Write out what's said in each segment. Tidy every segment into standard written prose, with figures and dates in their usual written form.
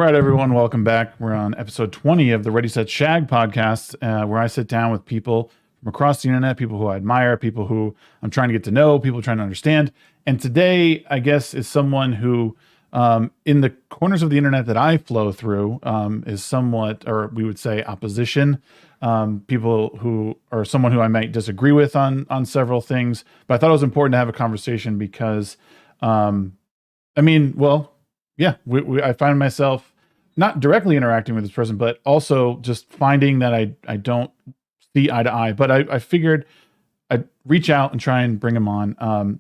right, everyone, welcome back. We're on episode 20 of the Ready, Set, Shag podcast, where I sit down with people from across the internet, people who I admire, people who I'm trying to get to know, people trying to understand. And today, I guess, is someone who, in the corners of the internet that I flow through, is somewhat, or we would say, opposition. People who, or someone who I might disagree with on several things. But I thought it was important to have a conversation because, yeah, I find myself not directly interacting with this person, but also just finding that I don't see eye to eye. But I figured I'd reach out and try and bring him on.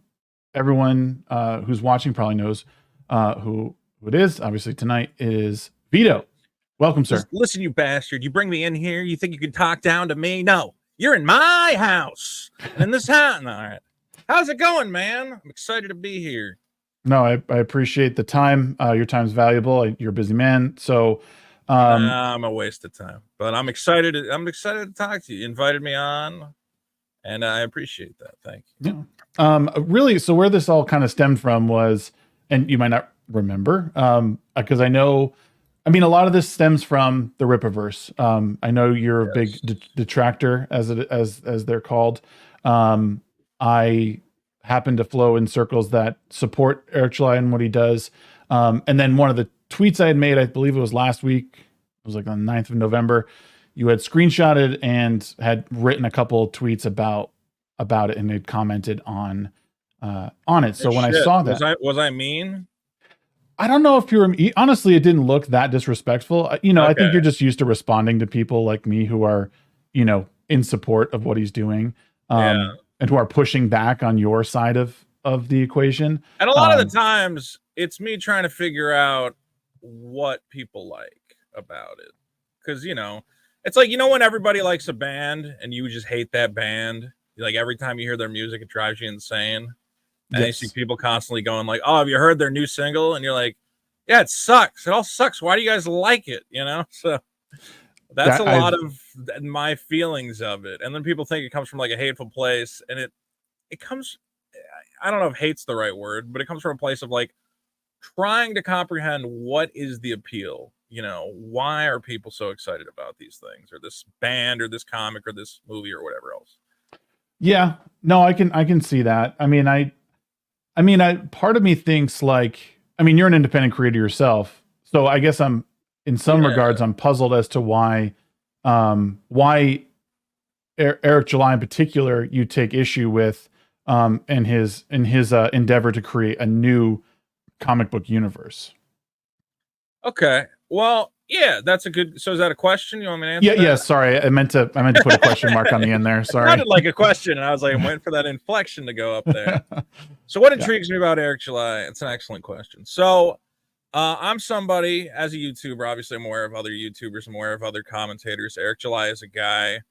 Everyone who's watching probably knows who it is. Obviously, tonight is Vito. Welcome, sir. Listen, you bastard. You bring me in here. You think you can talk down to me? No, you're in my house. And in this house. All right. How's it going, man? I'm excited to be here. No, I appreciate the time. Your time's valuable. You're a busy man, so I'm a waste of time. But I'm excited. I'm excited to talk to you. You invited me on, and I appreciate that. Thank you. Yeah. Really, so where this all kind of stemmed from was, and you might not remember, because I know, I mean, a lot of this stems from the Rippaverse. I know you're a big detractor, as they're called. I happen to flow in circles that support Eric July and what he does. And then one of the tweets I had made, I believe it was last week, it was like on the 9th of November, you had screenshotted and had written a couple of tweets about it and had commented on it. So when I saw that, was I mean? I don't know if you're, honestly, it didn't look that disrespectful. Okay. I think you're just used to responding to people like me who are, in support of what he's doing. And who are pushing back on your side of the equation. And a lot of the times it's me trying to figure out what people like about it. Because, it's like, when everybody likes a band and you just hate that band, like every time you hear their music, it drives you insane. And you see people constantly going like, oh, have you heard their new single? And you're like, yeah, it sucks. It all sucks. Why do you guys like it? So that's a lot of my feelings of it. And then people think it comes from like a hateful place. And it comes, I don't know if hate's the right word, but it comes from a place of like trying to comprehend what is the appeal. Why are people so excited about these things or this band or this comic or this movie or whatever else? Yeah, no, I can see that. I mean, part of me thinks like, you're an independent creator yourself. So I guess in some regards, I'm puzzled as to why Eric July in particular you take issue with in his endeavor to create a new comic book universe. Okay, well, yeah, that's a good. So is that a question? You want me to answer? Yeah. Sorry, I meant to put a question mark on the end there. Sorry, it sounded like a question, and I was like, I'm waiting for that inflection to go up there. So what intrigues me about Eric July? It's an excellent question. So. I'm somebody, as a YouTuber, obviously I'm aware of other YouTubers, I'm aware of other commentators. Eric July is a guy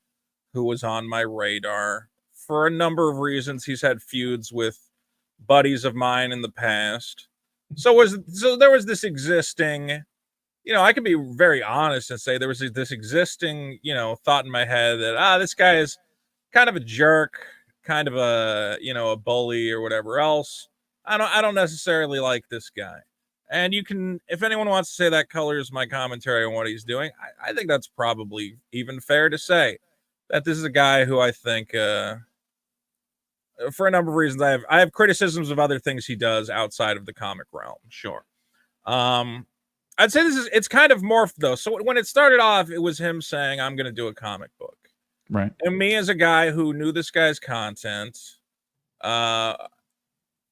who was on my radar for a number of reasons. He's had feuds with buddies of mine in the past. So there was this existing, I can be very honest and say there was this existing, thought in my head that, this guy is kind of a jerk, kind of a, a bully or whatever else. I don't necessarily like this guy. And you can, if anyone wants to say that colors my commentary on what he's doing, I think that's probably even fair to say that this is a guy who I think, for a number of reasons, I have criticisms of other things he does outside of the comic realm. Sure. I'd say it's kind of morphed though. So when it started off, it was him saying, I'm going to do a comic book. Right. And me as a guy who knew this guy's content,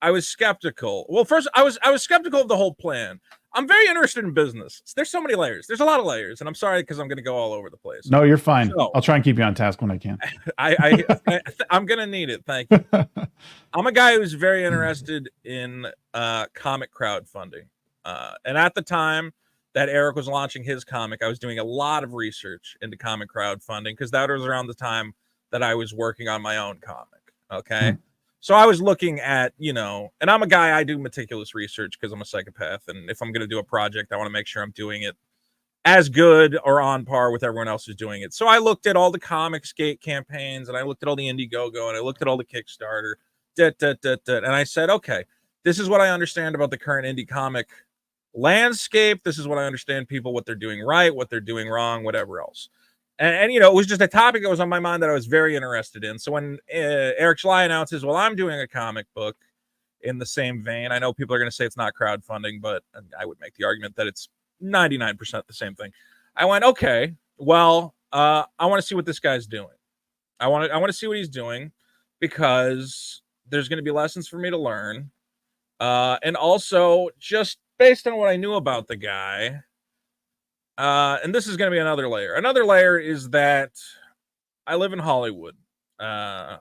I was skeptical. Well, first, I was skeptical of the whole plan. I'm very interested in business. There's so many layers. There's a lot of layers, and I'm sorry because I'm going to go all over the place. No, you're fine. So, I'll try and keep you on task when I can. I'm going to need it. Thank you. I'm a guy who's very interested in comic crowdfunding. And at the time that Eric was launching his comic, I was doing a lot of research into comic crowdfunding because that was around the time that I was working on my own comic. Okay. So I was looking at, and I'm a guy, I do meticulous research because I'm a psychopath. And if I'm going to do a project, I want to make sure I'm doing it as good or on par with everyone else who's doing it. So I looked at all the Comicsgate campaigns and I looked at all the Indiegogo and I looked at all the Kickstarter, and I said, okay, this is what I understand about the current indie comic Landscape, this is what I understand people, what they're doing right, what they're doing wrong, whatever else. And you know, it was just a topic that was on my mind that I was very interested in. So when Eric Schley announces, well, I'm doing a comic book in the same vein, I know people are going to say it's not crowdfunding, but I would make the argument that it's 99% the same thing. I went, okay, well, I want to see what this guy's doing. I want to see what he's doing, because there's going to be lessons for me to learn. And also, just based on what I knew about the guy, and this is going to be another layer. Another layer is that I live in Hollywood. And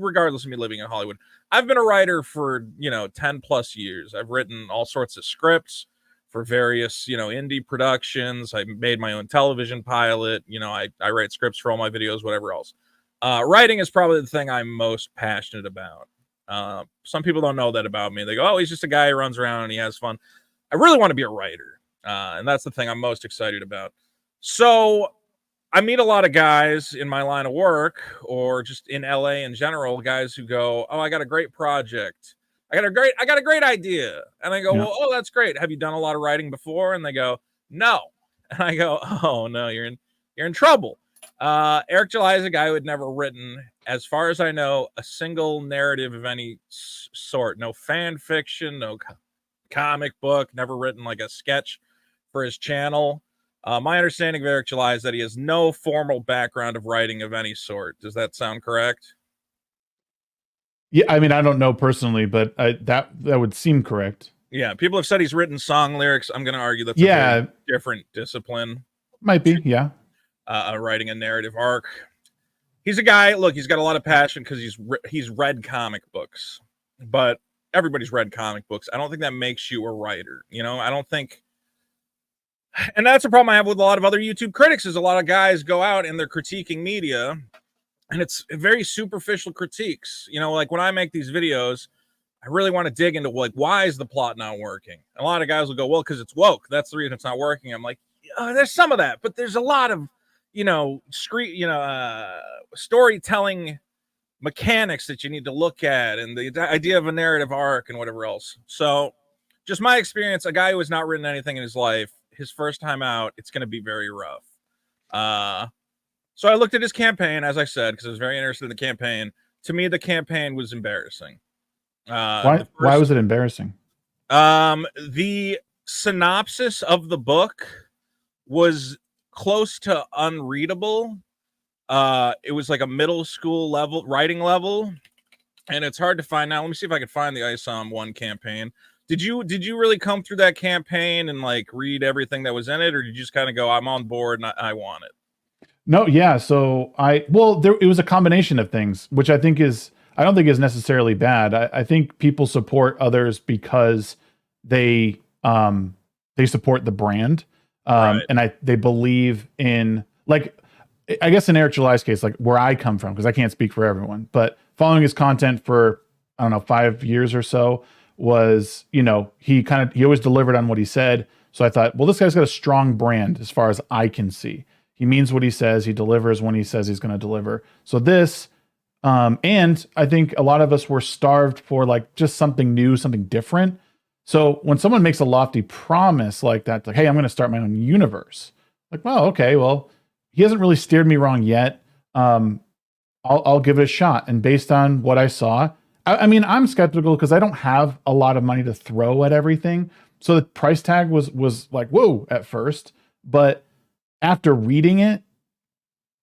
regardless of me living in Hollywood, I've been a writer for, 10 plus years. I've written all sorts of scripts for various, indie productions. I made my own television pilot. I write scripts for all my videos, whatever else. Writing is probably the thing I'm most passionate about. Some people don't know that about me. They go, oh, he's just a guy who runs around and he has fun. I really want to be a writer. And that's the thing I'm most excited about. So I meet a lot of guys in my line of work, or just in LA in general, guys who go, oh, I got a great project. I got a great idea. And I go, Yeah. well, oh, that's great. Have you done a lot of writing before? And they go, no. And I go, oh no, you're in trouble. Eric July is a guy who had never written, as far as I know, a single narrative of any sort. No fan fiction, no comic book, never written like a sketch for his channel. My understanding of Eric July is that he has no formal background of writing of any sort. Does that sound correct? Yeah, I mean, I don't know personally, but that would seem correct. Yeah, people have said he's written song lyrics. I'm going to argue that's a very different discipline. Might be, yeah. Writing a narrative arc. He's a guy, look, he's got a lot of passion because he's read comic books, but everybody's read comic books. I don't think that makes you a writer. I don't think, and that's a problem I have with a lot of other YouTube critics, is a lot of guys go out and they're critiquing media, and it's very superficial critiques. Like when I make these videos, I really want to dig into, like, why is the plot not working? And a lot of guys will go, well, because it's woke. That's the reason it's not working. I'm like, there's some of that, but there's a lot of, storytelling mechanics that you need to look at, and the idea of a narrative arc and whatever else. So just my experience, a guy who has not written anything in his life, his first time out, it's going to be very rough. So I looked at his campaign, as I said, because I was very interested in the campaign. To me, the campaign was embarrassing. Why was it embarrassing? The synopsis of the book was close to unreadable. It was like a middle school level writing level, and it's hard to find now. Let me see if I can find the ISOM 1 campaign. Did you really come through that campaign and like read everything that was in it, or did you just kind of go, I'm on board and I want it? No, yeah. So it was a combination of things, which I don't think is necessarily bad. I think people support others because they support the brand. Right. And they believe in, like, I guess in Eric July's case, like where I come from, because I can't speak for everyone, but following his content for, I don't know, 5 years or so was, he always delivered on what he said. So I thought, well, this guy's got a strong brand as far as I can see. He means what he says. He delivers when he says he's going to deliver. So this, and I think a lot of us were starved for like just something new, something different. So when someone makes a lofty promise like that, like, hey, I'm going to start my own universe. Like, well, okay, well, he hasn't really steered me wrong yet. I'll give it a shot. And based on what I saw, I mean, I'm skeptical because I don't have a lot of money to throw at everything. So the price tag was like, whoa, at first. But after reading it,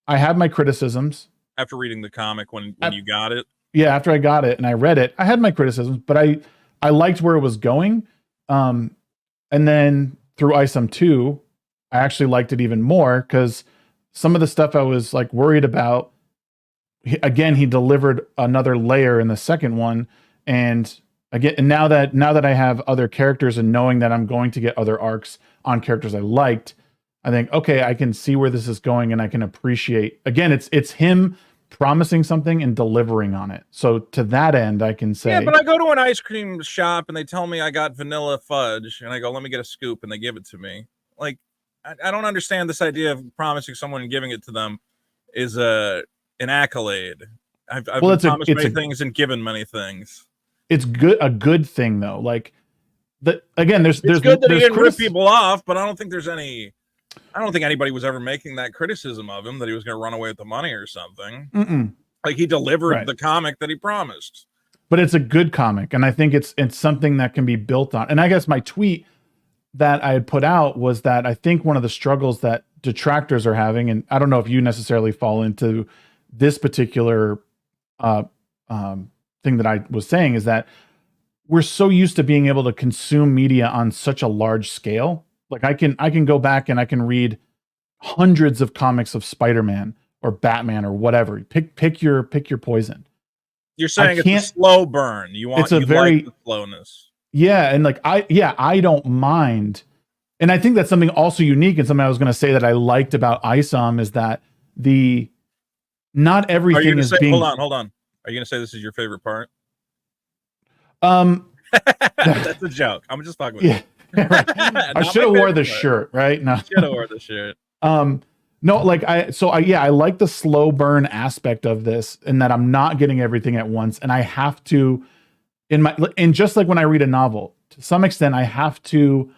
I had my criticisms. After reading the comic when you got it? Yeah, after I got it and I read it, I had my criticisms, but I liked where it was going. And then through ISOM 2, I actually liked it even more because some of the stuff I was like worried about, he delivered another layer in the second one. And again, and now that I have other characters and knowing that I'm going to get other arcs on characters I liked, I think, okay, I can see where this is going and I can appreciate, again, it's him promising something and delivering on it. So to that end, I can say, yeah, but I go to an ice cream shop and they tell me I got vanilla fudge and I go, let me get a scoop, and they give it to me. Like, I don't understand this idea of promising someone and giving it to them is an accolade. I've been promised many things and given many things. It's a good thing though. Like again, there's good that he didn't rip criticism. people off, but I don't think there's any. I don't think anybody was ever making that criticism of him that he was going to run away with the money or something. Mm-mm. Like he delivered Right. the comic that he promised. But it's a good comic, and I think it's something that can be built on. And I guess my tweet that I had put out was that I think one of the struggles that detractors are having, and I don't know if you necessarily fall into this particular thing that I was saying, is that we're so used to being able to consume media on such a large scale. Like I can go back and I can read hundreds of comics of Spider-Man or Batman or whatever. Pick your poison. You're saying it's a slow burn. You want like the slowness. Yeah, and like I don't mind. And I think that's something also unique, and something I was going to say that I liked about ISOM is that not everything is being. Hold on. Are you going to say this is your favorite part? That's a joke. I'm just talking about. Yeah, right. I should have wore the shirt, right? No, should have wore the shirt. No, like I like the slow burn aspect of this, in that I'm not getting everything at once, and I have to, and just like when I read a novel, to some extent, I have to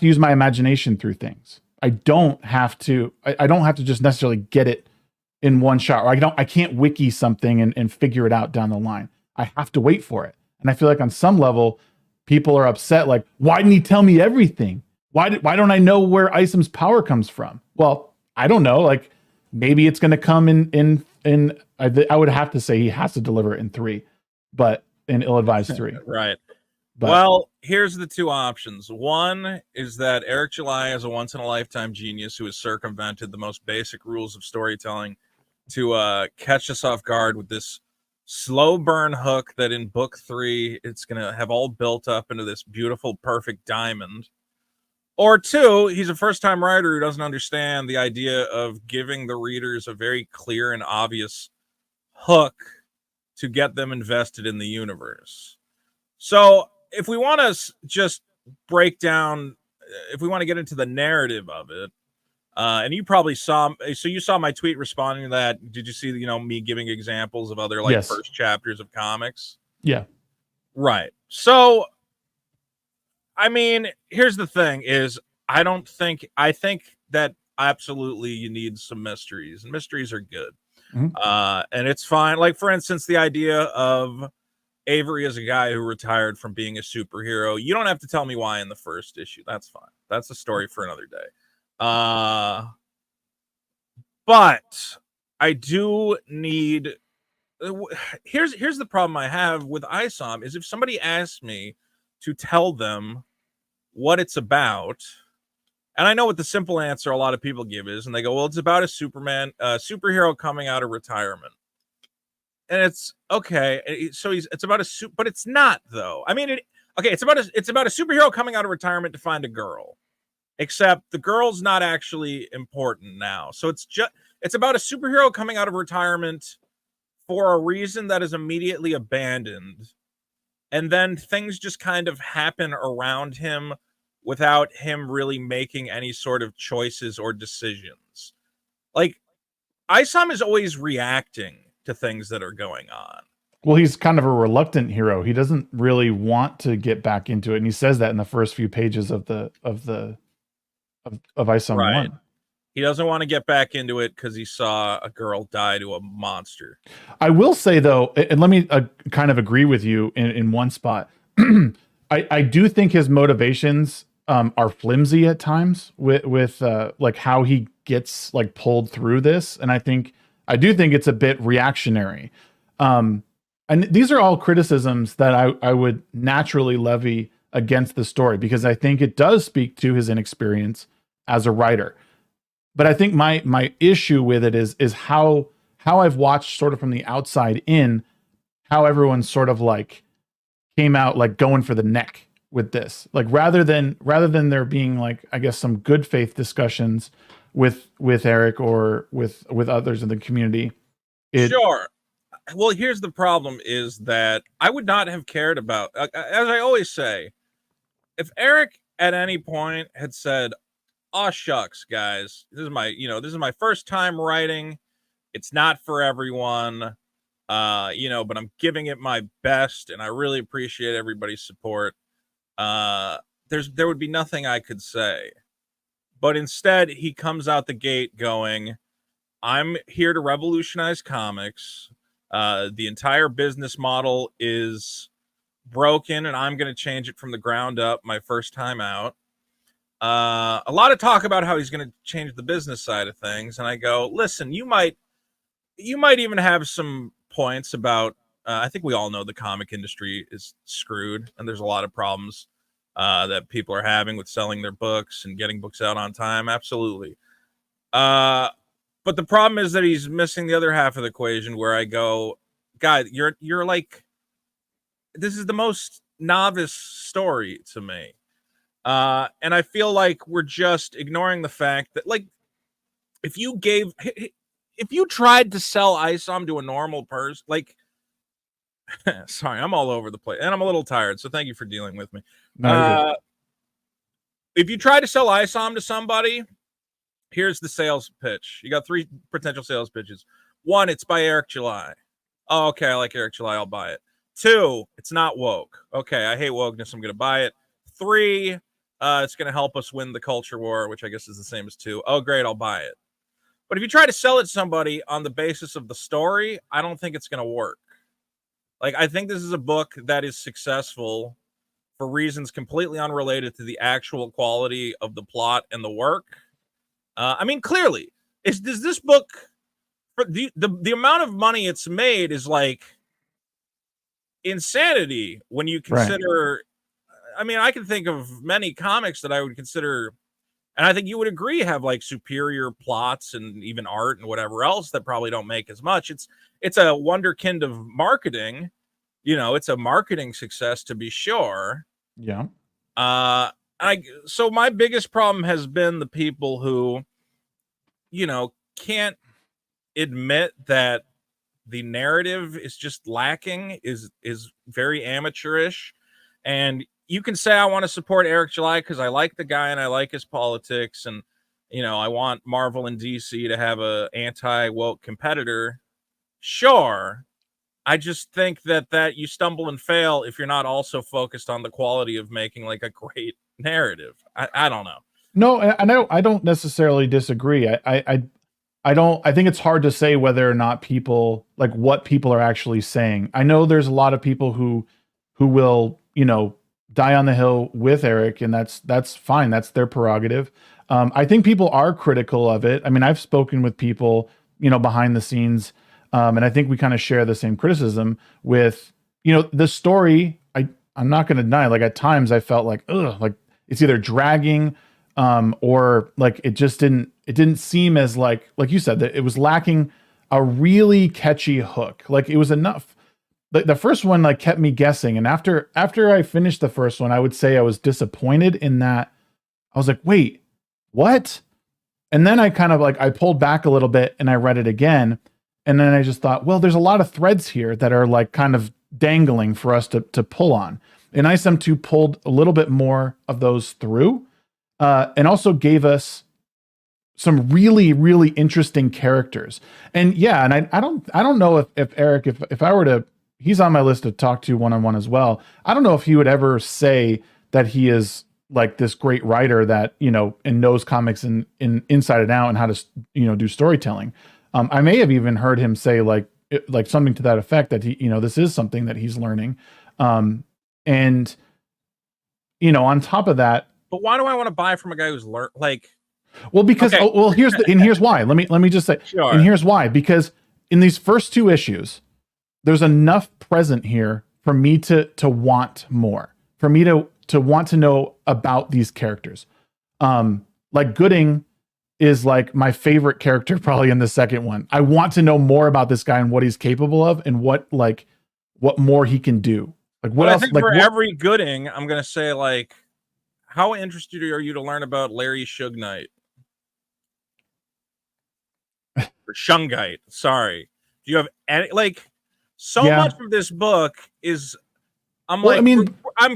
use my imagination through things. I don't have to just necessarily get it in one shot, or I can't wiki something and figure it out down the line. I have to wait for it. And I feel like on some level, people are upset, like, why didn't he tell me everything? Why don't I know where Isom's power comes from? Well, I don't know. Like, maybe it's going to come in I would have to say he has to deliver it in 3, but in ill-advised 3. Right. But, well, here's the two options. One is that Eric July is a once-in-a-lifetime genius who has circumvented the most basic rules of storytelling to catch us off guard with this slow burn hook that in book 3 it's going to have all built up into this beautiful, perfect diamond. Or 2, he's a first-time writer who doesn't understand the idea of giving the readers a very clear and obvious hook to get them invested in the universe. So if we want to just break down, if we want to get into the narrative of it, and you probably saw my tweet responding to that. Did you see, me giving examples of other first chapters of comics? Yeah. Right. So, I mean, here's the thing is I think that absolutely you need some mysteries, and mysteries are good. Mm-hmm. And it's fine. Like, for instance, the idea of Avery as a guy who retired from being a superhero. You don't have to tell me why in the first issue. That's fine. That's a story for another day. But I do need. Here's the problem I have with ISOM is if somebody asks me to tell them what it's about, and I know what the simple answer a lot of people give is, and they go, "Well, it's about a superhero coming out of retirement." And it's okay. So it's about but it's not though. I mean, it's about a superhero coming out of retirement to find a girl, except the girl's not actually important now. So it's about a superhero coming out of retirement for a reason that is immediately abandoned, and then things just kind of happen around him without him really making any sort of choices or decisions. Like, Isom is always reacting to things that are going on. Well, he's kind of a reluctant hero. He doesn't really want to get back into it, and he says that in the first few pages of Isom 1. He doesn't want to get back into it because he saw a girl die to a monster. I will say though, and let me kind of agree with you in one spot. I do think his motivations are flimsy at times with like how he gets like pulled through this, and I do think it's a bit reactionary. And these are all criticisms that I would naturally levy against the story, because I think it does speak to his inexperience as a writer. But I think my issue with it is how I've watched sort of from the outside in, how everyone sort of like came out like going for the neck with this. Like rather than there being like, I guess, some good faith discussions with Eric or with others in the community. Sure. Well, here's the problem is that I would not have cared about, as I always say, if Eric at any point had said, "Oh shucks, guys, this is my first time writing. It's not for everyone, but I'm giving it my best, and I really appreciate everybody's support." there would be nothing I could say. But instead, he comes out the gate going, I'm here to revolutionize comics. The entire business model is broken, and I'm going to change it from the ground up my first time out. A lot of talk about how he's going to change the business side of things. And I go, listen, you might even have some points about, I think we all know the comic industry is screwed, and there's a lot of problems that people are having with selling their books and getting books out on time. Absolutely. But the problem is that he's missing the other half of the equation, where I go, God, you're like, this is the most novice story to me. And I feel like we're just ignoring the fact that, like, if you tried to sell ISOM to a normal person, like, sorry, I'm all over the place and I'm a little tired, so thank you for dealing with me. No, if you try to sell ISOM to somebody, here's the sales pitch. You got 3 potential sales pitches. 1, it's by Eric July. Oh, okay, I like Eric July, I'll buy it. 2, it's not woke. Okay, I hate wokeness, I'm gonna buy it. 3, it's gonna help us win the culture war, which I guess is the same as 2. Oh, great, I'll buy it. But if you try to sell it to somebody on the basis of the story, I don't think it's gonna work. Like, I think this is a book that is successful for reasons completely unrelated to the actual quality of the plot and the work. I mean, clearly, does this book, for the amount of money it's made is like insanity when you consider. Right. I mean, I can think of many comics that I would consider, and I think you would agree, have like superior plots and even art and whatever else that probably don't make as much. It's a wonderkind of marketing. You know, it's a marketing success, to be sure. Yeah. So my biggest problem has been the people who, you know, can't admit that the narrative is just lacking, is very amateurish. And you can say, I want to support Eric July because I like the guy and I like his politics, and, you know, I want Marvel and DC to have a anti-woke competitor. Sure. I just think that you stumble and fail if you're not also focused on the quality of making like a great narrative. I don't know. No, and I don't necessarily disagree. I think it's hard to say whether or not people, like, what people are actually saying. I know there's a lot of people who will, you know, die on the hill with Eric, and that's fine. That's their prerogative. I think people are critical of it. I mean, I've spoken with people, you know, behind the scenes, and I think we kind of share the same criticism with, you know, the story. I'm not going to deny, like, at times I felt like, ugh, like it's either dragging, or like it didn't seem as like you said, that it was lacking a really catchy hook. Like, it was enough. The first one like kept me guessing, and after I finished the first one, I would say I was disappointed in that. I was like, wait, what? And then I kind of like, I pulled back a little bit and I read it again, and then I just thought, well, there's a lot of threads here that are like kind of dangling for us to pull on. And ISOM 2 pulled a little bit more of those through, and also gave us some really, really interesting characters. And yeah, and I don't know if Eric, if I were to, he's on my list to talk to one-on-one as well. I don't know if he would ever say that he is like this great writer that, you know, and knows comics in inside and out and how to, you know, do storytelling. I may have even heard him say like something to that effect, that he, you know, this is something that he's learning. And, you know, on top of that, but why do I want to buy from a guy who's learned, like, well, because, okay. Here's why. Let me just say, sure. And here's why, because in these first 2 issues, there's enough present here for me to want more, for me to want to know about these characters. Like Gooding is like my favorite character probably in the second one. I want to know more about this guy and what he's capable of, and what more he can do. Like, what else? I think like, for every Gooding, I'm gonna say, like, how interested are you to learn about Larry Shug Knight? Or Shungite, sorry. Do you have any, like, so much of this book is, I'm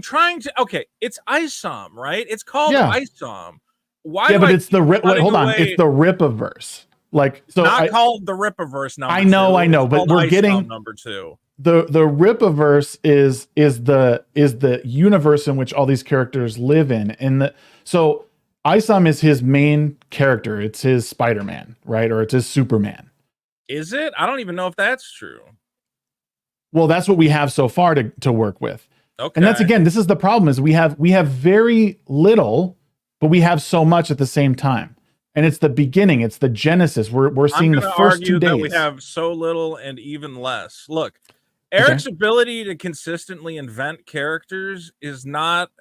trying to, okay, it's ISOM, right? It's called ISOM. Why? Yeah, but it's the hold on, it's the Rippaverse. Like, so not called the Rippaverse number. I know, but we're getting number 2. the Rippaverse is the universe in which all these characters live in, and so Isom is his main character. It's his Spider-Man, right? Or it's his Superman. Is it? I don't even know if that's true. Well, that's what we have so far to work with. Okay. And that's, again, this is the problem, is we have very little, but we have so much at the same time. And it's the beginning, it's the genesis. We're seeing the first 2 days. That we have so little and even less. Look, Eric's ability to consistently invent characters is not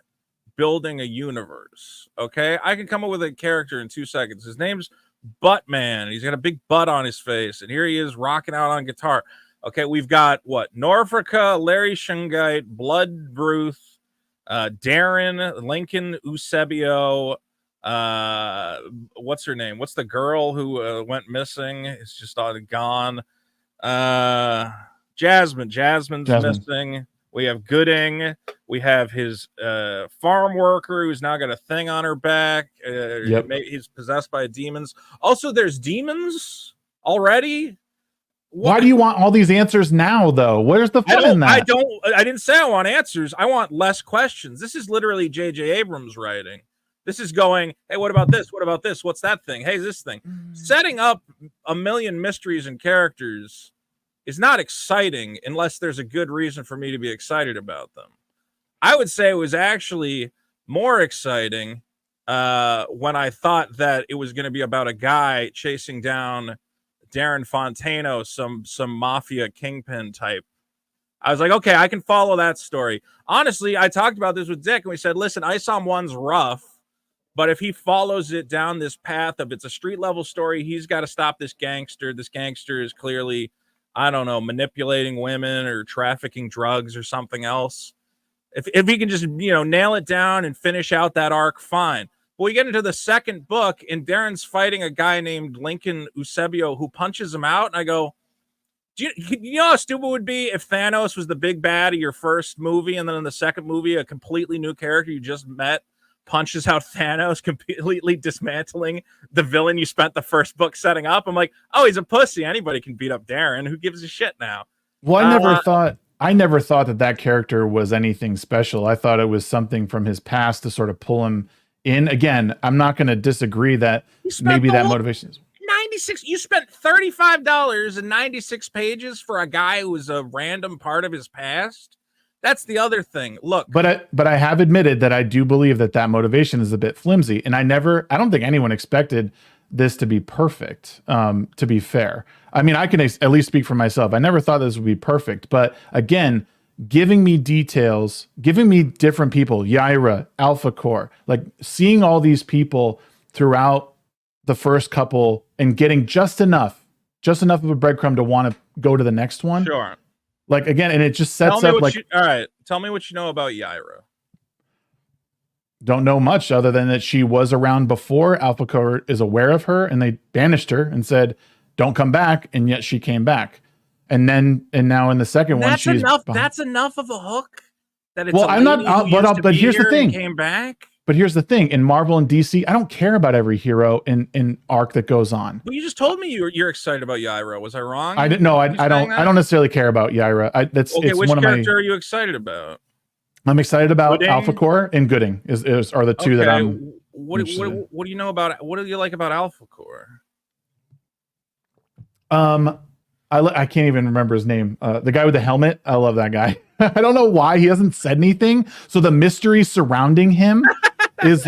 building a universe. Okay, I can come up with a character in 2 seconds. His name's Buttman. He's got a big butt on his face, and here he is rocking out on guitar. Okay, we've got what? Norfolka, Larry Shungite, Blood Ruth, Darren, Lincoln Eusebio. What's her name? What's the girl who went missing? It's just gone. Jasmine's missing. We have Gooding. We have his farm worker who's now got a thing on her back. He's possessed by demons. Also, there's demons already. Why do you want all these answers now, though? Where's the fun in that? I didn't say I want answers. I want less questions. This is literally J.J. Abrams writing. This is going, hey, what about this? What about this? What's that thing? Hey, this thing. Setting up a million mysteries and characters is not exciting unless there's a good reason for me to be excited about them. I would say it was actually more exciting when I thought that it was going to be about a guy chasing down Darren Fontano, some mafia kingpin type. I was like, okay, I can follow that story. Honestly, I talked about this with Dick, and we said, listen, Isom 1's rough, but if he follows it down this path of it's a street level story, he's got to stop this gangster. This gangster is clearly, I don't know, manipulating women or trafficking drugs or something else. If he can just, nail it down and finish out that arc, fine. But we get into the second book, and Darren's fighting a guy named Lincoln Eusebio who punches him out. And I go, do you know how stupid it would be if Thanos was the big bad of your first movie, and then in the second movie, a completely new character you just met punches out Thanos, completely dismantling the villain you spent the first book setting up? I'm like, oh, he's a pussy. Anybody can beat up Darren. Who gives a shit now? Well, I never thought that character was anything special. I thought it was something from his past to sort of pull him in. Again, I'm not going to disagree that maybe that motivation is 96. You spent $35 and 96 pages for a guy who was a random part of his past. That's the other thing. Look, but I have admitted that I do believe that motivation is a bit flimsy, and I don't think anyone expected this to be perfect. To be fair, I mean, I can at least speak for myself. I never thought this would be perfect, but again, giving me details, giving me different people, Yaira, Alpha Core, like seeing all these people throughout the first couple and getting just enough of a breadcrumb to want to go to the next one. Sure. Like, again, and it just sets up like, all right, tell me what you know about Yaira. Don't know much other than that she was around before. Alpha Core is aware of her, and they banished her and said, don't come back. And yet she came back. And now in the second one, she's enough. That's enough of a hook. That it's but here's the thing. Came back. But here's the thing: in Marvel and DC, I don't care about every hero in arc that goes on. But you just told me you're excited about Yaira. Was I wrong? I didn't know. I don't necessarily care about Yaira. Which character are you excited about? I'm excited about Gooding? Alpha Core and Gooding are the two that I'm. What do you know about? What do you like about Alpha Core? I can't even remember his name. The guy with the helmet. I love that guy. I don't know why he hasn't said anything. So the mystery surrounding him is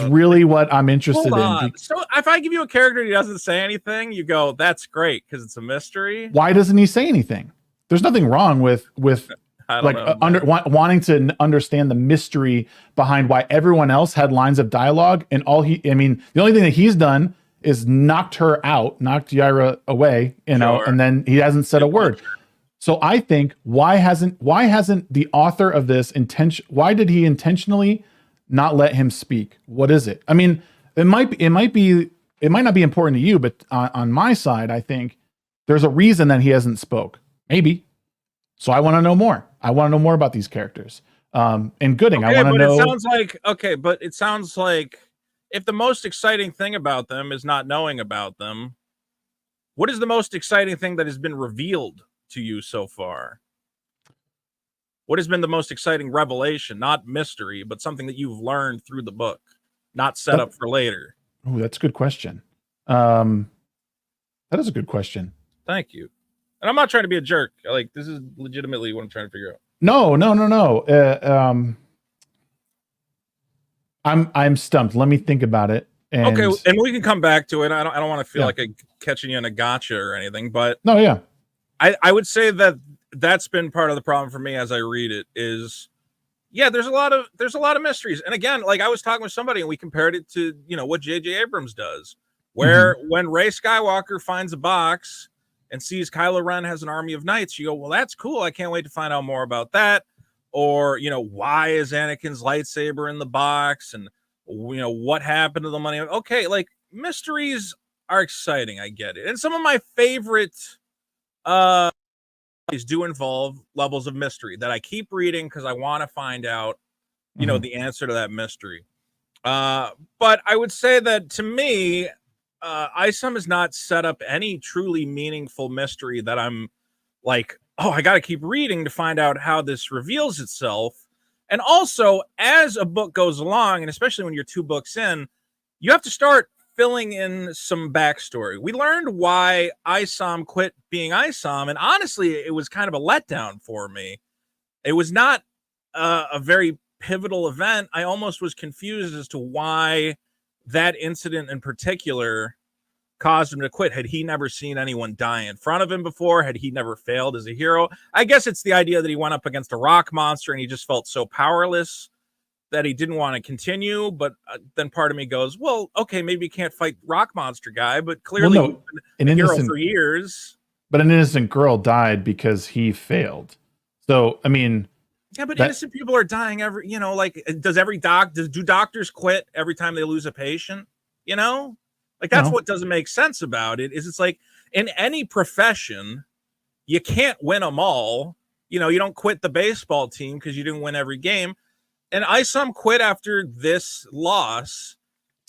really what I'm interested in. So if I give you a character and he doesn't say anything, you go, that's great because it's a mystery. Why doesn't he say anything? There's nothing wrong with wanting to understand the mystery behind why everyone else had lines of dialogue, and the only thing that he's done is knocked Yaira away, and then he hasn't said a word. So I think why hasn't the author of this why did he intentionally not let him speak? What is it? I mean, it might not be important to you, but on my side, I think there's a reason that he hasn't spoke. Maybe. So I want to know more. I want to know more about these characters. And Gooding, I want to know. It sounds like if the most exciting thing about them is not knowing about them, what is the most exciting thing that has been revealed to you so far? What has been the most exciting revelation? Not mystery, but something that you've learned through the book, not set up for later. Oh, that's a good question. That is a good question. Thank you. And I'm not trying to be a jerk. Like, this is legitimately what I'm trying to figure out. No. I'm stumped. Let me think about it. Okay, and we can come back to it. I don't want to feel like I'm catching you in a gotcha or anything, but no, yeah. I would say that that's been part of the problem for me as I read it is, yeah, there's a lot of mysteries. And again, like I was talking with somebody and we compared it to, what J.J. Abrams does, where when Rey Skywalker finds a box and sees Kylo Ren has an army of knights, you go, well, that's cool. I can't wait to find out more about that. Or, why is Anakin's lightsaber in the box? And, what happened to the money? Okay, like mysteries are exciting. I get it. And some of my favorite do involve levels of mystery that I keep reading because I want to find out, the answer to that mystery. But I would say that to me, ISOM has not set up any truly meaningful mystery that I'm like, oh, I got to keep reading to find out how this reveals itself. And also, as a book goes along, and especially when you're 2 books in, you have to start filling in some backstory. We learned why ISOM quit being ISOM, and honestly, it was kind of a letdown for me. It was not a very pivotal event. I almost was confused as to why that incident in particular caused him to quit. Had he never seen anyone die in front of him before? Had he never failed as a hero? I guess it's the idea that he went up against a rock monster and he just felt so powerless that he didn't want to continue. But then part of me goes, well, okay, maybe he can't fight rock monster guy, but clearly he's been a hero for years. But an innocent girl died because he failed. So, I mean, yeah, but innocent people are dying every, like, do doctors quit every time they lose a patient? Like, that's what doesn't make sense about it, is it's like in any profession, you can't win them all. You don't quit the baseball team because you didn't win every game. And ISOM quit after this loss.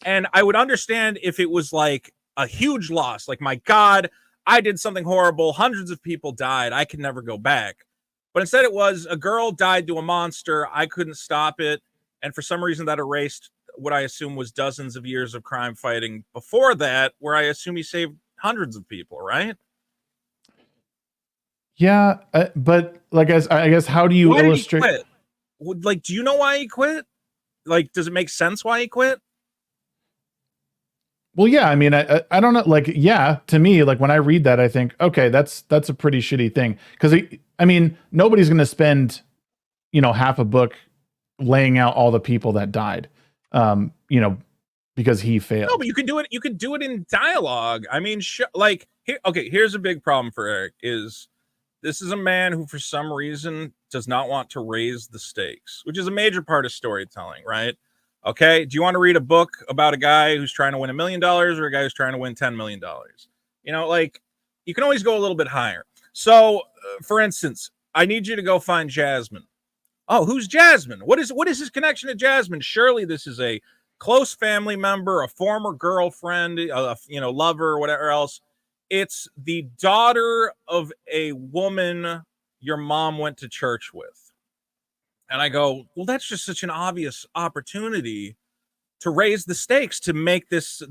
And I would understand if it was like a huge loss, like, my God, I did something horrible. Hundreds of people died. I can never go back. But instead it was a girl died to a monster. I couldn't stop it. And for some reason that erased what I assume was dozens of years of crime fighting before that, where I assume he saved hundreds of people, right? Yeah, but like, I guess, how do you illustrate? Did he quit? Like, do you know why he quit? Like, does it make sense why he quit? Well, yeah, I mean, I don't know. Like, yeah, to me, like when I read that, I think, okay, that's a pretty shitty thing. Because I mean, nobody's going to spend, half a book laying out all the people that died, because he failed. No, but you can do it. You could do it in dialogue. I mean, here's a big problem for Eric is this is a man who, for some reason, does not want to raise the stakes, which is a major part of storytelling, right? Okay. Do you want to read a book about a guy who's trying to win $1 million or a guy who's trying to win $10 million? Like, you can always go a little bit higher. So, for instance, I need you to go find Jasmine. Oh, who's Jasmine? What is his connection to Jasmine? Surely this is a close family member, a former girlfriend, lover, whatever else. It's the daughter of a woman your mom went to church with. And I go, well, that's just such an obvious opportunity to raise the stakes, to make this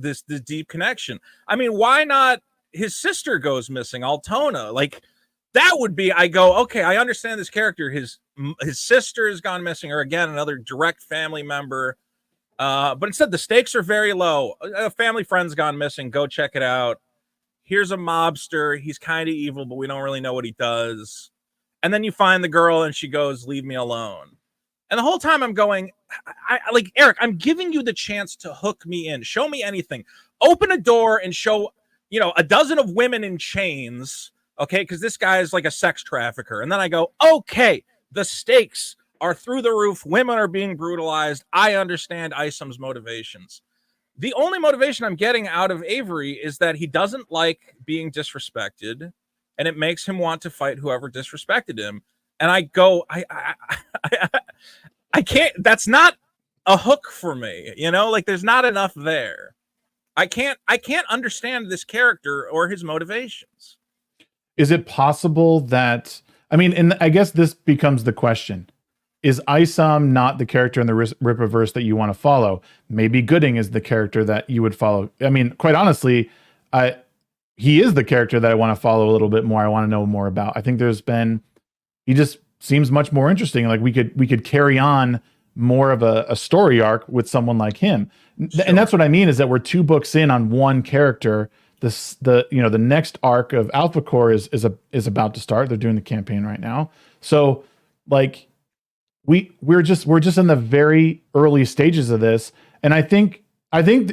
deep connection. I mean, why not his sister goes missing, Altona? Like, that would be, I go, okay, I understand this character. His sister has gone missing, or again, another direct family member. But instead, the stakes are very low. A family friend's gone missing. Go check it out. Here's a mobster. He's kind of evil, but we don't really know what he does. And then you find the girl and she goes, leave me alone. And the whole time I'm going, I like, Eric, I'm giving you the chance to hook me in. Show me anything. Open a door and show, a dozen of women in chains. Okay. Because this guy is like a sex trafficker. And then I go, okay, the stakes are through the roof. Women are being brutalized. I understand Isom's motivations. The only motivation I'm getting out of Avery is that he doesn't like being disrespected, and it makes him want to fight whoever disrespected him. And I go, I can't, that's not a hook for me, like there's not enough there. I can't understand this character or his motivations. is it possible that, I mean, and I guess this becomes the question. Is Isom not the character in the Rippaverse that you want to follow? Maybe Gooding is the character that you would follow. I mean, quite honestly, he is the character that I want to follow a little bit more. I want to know more about. I think he just seems much more interesting. Like we could carry on more of a story arc with someone like him. Sure. And that's what I mean, is that we're 2 books in on one character. The next arc of Alpha Core is about to start. They're doing the campaign right now. So like we're just in the very early stages of this. And I think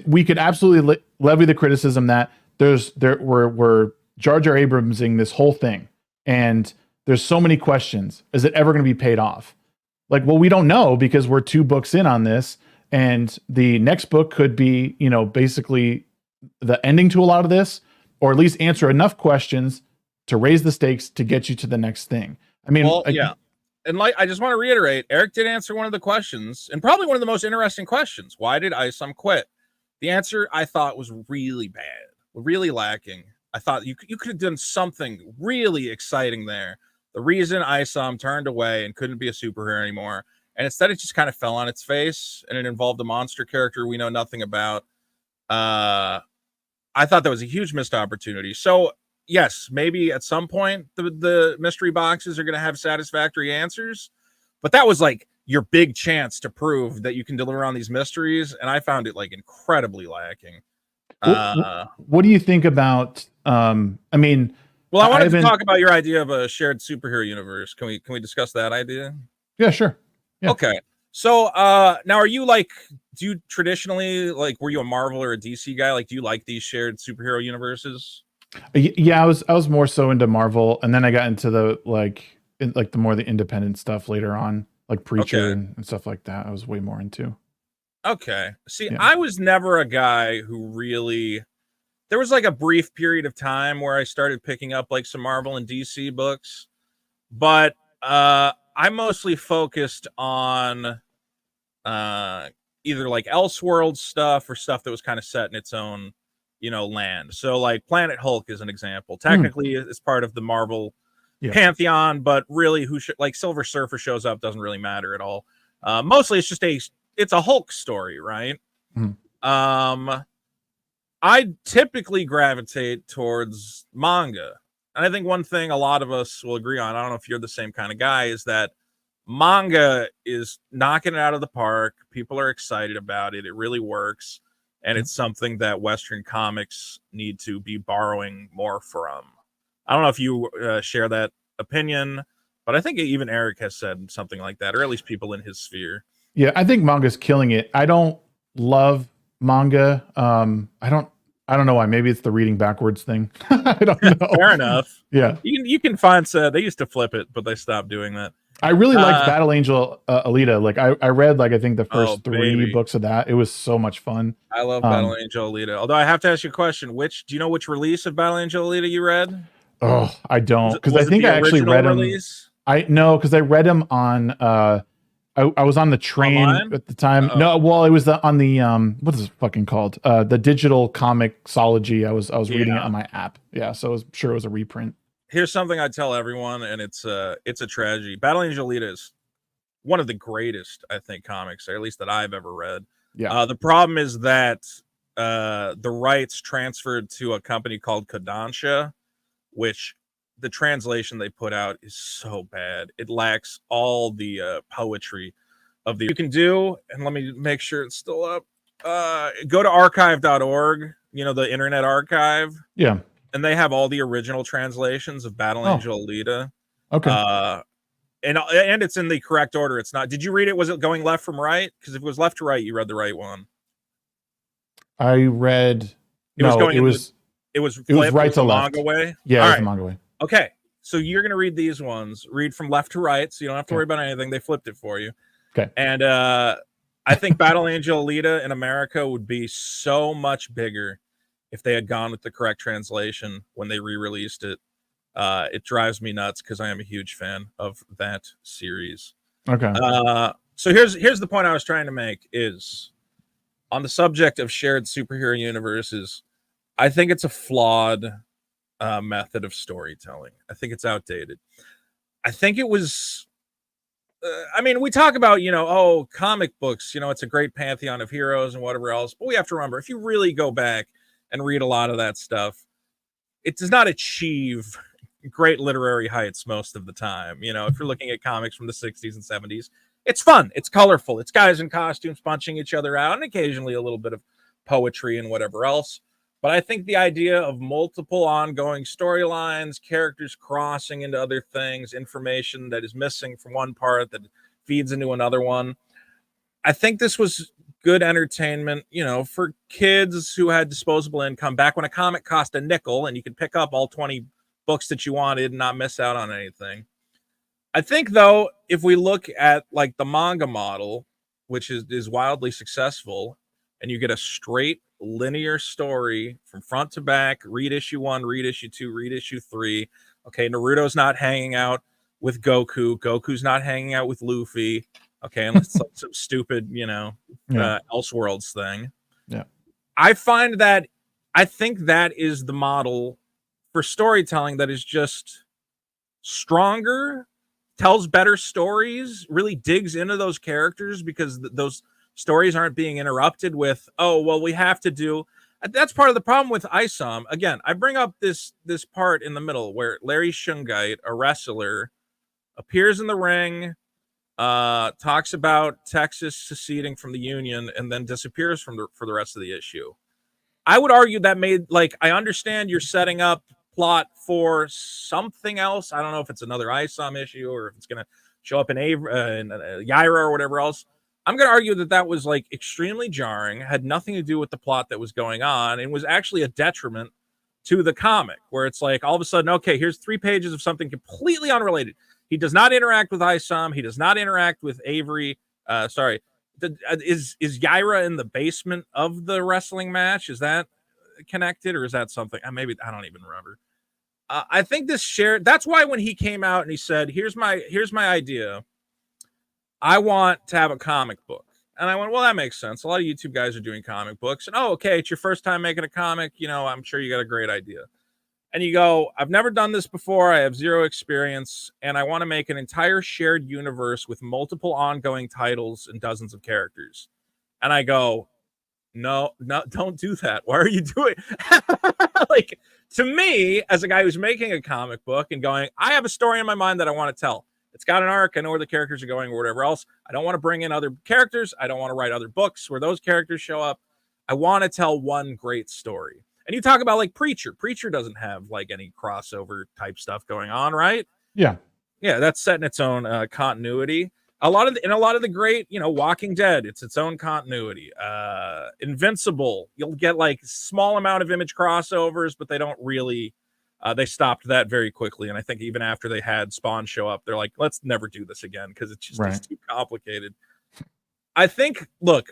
we could absolutely levy the criticism that we're Jar Jar Abramsing this whole thing, and there's so many questions. Is it ever going to be paid off? Like, well, we don't know, because we're 2 books in on this, and the next book could be, basically the ending to a lot of this, or at least answer enough questions to raise the stakes to get you to the next thing. I mean, well, yeah. And like, I just want to reiterate, Eric did answer one of the questions, and probably one of the most interesting questions. Why did Isom quit? The answer, I thought, was really bad, really lacking. I thought you could have done something really exciting there. The reason Isom turned away and couldn't be a superhero anymore, and instead it just kind of fell on its face, and it involved a monster character we know nothing about. I thought that was a huge missed opportunity. So yes, maybe at some point the mystery boxes are going to have satisfactory answers, but that was like your big chance to prove that you can deliver on these mysteries, and I found it like incredibly lacking. What do you think about? I mean, well, I wanted to talk about your idea of a shared superhero universe. Can we discuss that idea? Yeah, sure. Yeah. Okay. So now, are you like, do you traditionally, like, were you a Marvel or a DC guy? Like, do you like these shared superhero universes? Yeah, I was more so into Marvel, and then I got into the the more the independent stuff later on, like Preacher and stuff like that. I was way more into. Okay. See, yeah. I was never a guy who really, there was like a brief period of time where I started picking up like some Marvel and DC books, but I mostly focused on either like Elseworld stuff or stuff that was kind of set in its own, land. So like Planet Hulk is an example. Technically it's part of the Marvel pantheon, but really like Silver Surfer shows up doesn't really matter at all. Mostly it's just it's a Hulk story, right? I typically gravitate towards manga. And I think one thing a lot of us will agree on, I don't know if you're the same kind of guy, is that manga is knocking it out of the park. People are excited about it. It really works. And it's something that Western comics need to be borrowing more from. I don't know if you share that opinion, but I think even Eric has said something like that, or at least people in his sphere. Yeah, I think manga's killing it. I don't love manga. I don't know why. Maybe it's the reading backwards thing. I don't know. Fair enough. Yeah. You can find they used to flip it, but they stopped doing that. I really liked Battle Angel Alita. Like I read I think the first 3 books of that. It was so much fun. I love Battle Angel Alita. Although I have to ask you a question. Do you know which release of Battle Angel Alita you read? Oh, I don't, because I think I actually read them. Because I read them on I was on the train online? At the time. Uh-oh. No, well, it was on the what is it fucking called? The digital comicsology. I was reading it on my app. Yeah, so I was sure it was a reprint. Here's something I tell everyone, and it's a tragedy. Battle Angel Alita is one of the greatest, I think, comics, or at least that I've ever read. Yeah. The problem is that the rights transferred to a company called Kodansha, which the translation they put out is so bad. It lacks all the poetry of you can do. And let me make sure it's still up. Go to archive.org, the Internet Archive. Yeah. And they have all the original translations of Battle Angel Alita. Okay. And it's in the correct order. It's not. Did you read it? Was it going left from right? Because if it was left to right, you read the right one. I read. It was right to left. Manga way. Yeah, it was manga way. Okay, so you're gonna read these ones. Read from left to right, so you don't have to worry about anything. They flipped it for you. Okay. And I think Battle Angel Alita in America would be so much bigger if they had gone with the correct translation when they re-released it. It drives me nuts because I am a huge fan of that series. Okay. So here's the point I was trying to make is on the subject of shared superhero universes. I think it's a flawed method of storytelling. I think it's outdated. I think it was. I mean, we talk about, comic books, it's a great pantheon of heroes and whatever else. But we have to remember, if you really go back and read a lot of that stuff, it does not achieve great literary heights most of the time. If you're looking at comics from the 60s and 70s, it's fun, it's colorful, it's guys in costumes punching each other out, and occasionally a little bit of poetry and whatever else. But I think the idea of multiple ongoing storylines, characters crossing into other things, information that is missing from one part that feeds into another one, I think this was good entertainment, for kids who had disposable income back when a comic cost a nickel and you could pick up all 20 books that you wanted and not miss out on anything. I think, though, if we look at like the manga model, which is wildly successful, and you get a straight linear story from front to back, read issue 1, read issue 2, read issue 3. Okay, Naruto's not hanging out with Goku. Goku's not hanging out with Luffy. Okay, unless it's like some stupid, Elseworlds thing. Yeah. I think that is the model for storytelling that is just stronger, tells better stories, really digs into those characters, because those stories aren't being interrupted with, oh, well, we have to do. That's part of the problem with ISOM. Again, I bring up this part in the middle where Larry Shungite, a wrestler, appears in the ring, talks about Texas seceding from the Union, and then disappears for the rest of the issue. I would argue that I understand you're setting up plot for something else. I don't know if it's another ISOM issue or if it's going to show up in Yaira or whatever else. I'm going to argue that was like extremely jarring, had nothing to do with the plot that was going on, and was actually a detriment to the comic, where it's like all of a sudden, okay, here's 3 pages of something completely unrelated. He does not interact with ISOM. He does not interact with Avery. Is Yaira in the basement of the wrestling match? Is that connected, or is that something? Maybe, I don't even remember. I think this shared. That's why when he came out and he said, "Here's my idea. I want to have a comic book." And I went, well, that makes sense. A lot of YouTube guys are doing comic books. And, oh, okay, it's your first time making a comic. I'm sure you got a great idea. And you go, I've never done this before. I have 0 experience. And I want to make an entire shared universe with multiple ongoing titles and dozens of characters. And I go, no, don't do that. Why are you doing like, to me, as a guy who's making a comic book and going, I have a story in my mind that I want to tell. It's got an arc. I know where the characters are going or whatever else. I don't want to bring in other characters. I don't want to write other books where those characters show up. I want to tell one great story. And you talk about like Preacher. Preacher doesn't have like any crossover type stuff going on, right? Yeah. Yeah, that's set in its own continuity. A lot of the great, Walking Dead, it's its own continuity. Invincible, you'll get like small amount of image crossovers, but they don't really. They stopped that very quickly, and I think even after they had Spawn show up, they're like, let's never do this again because it's just it's too complicated. I think this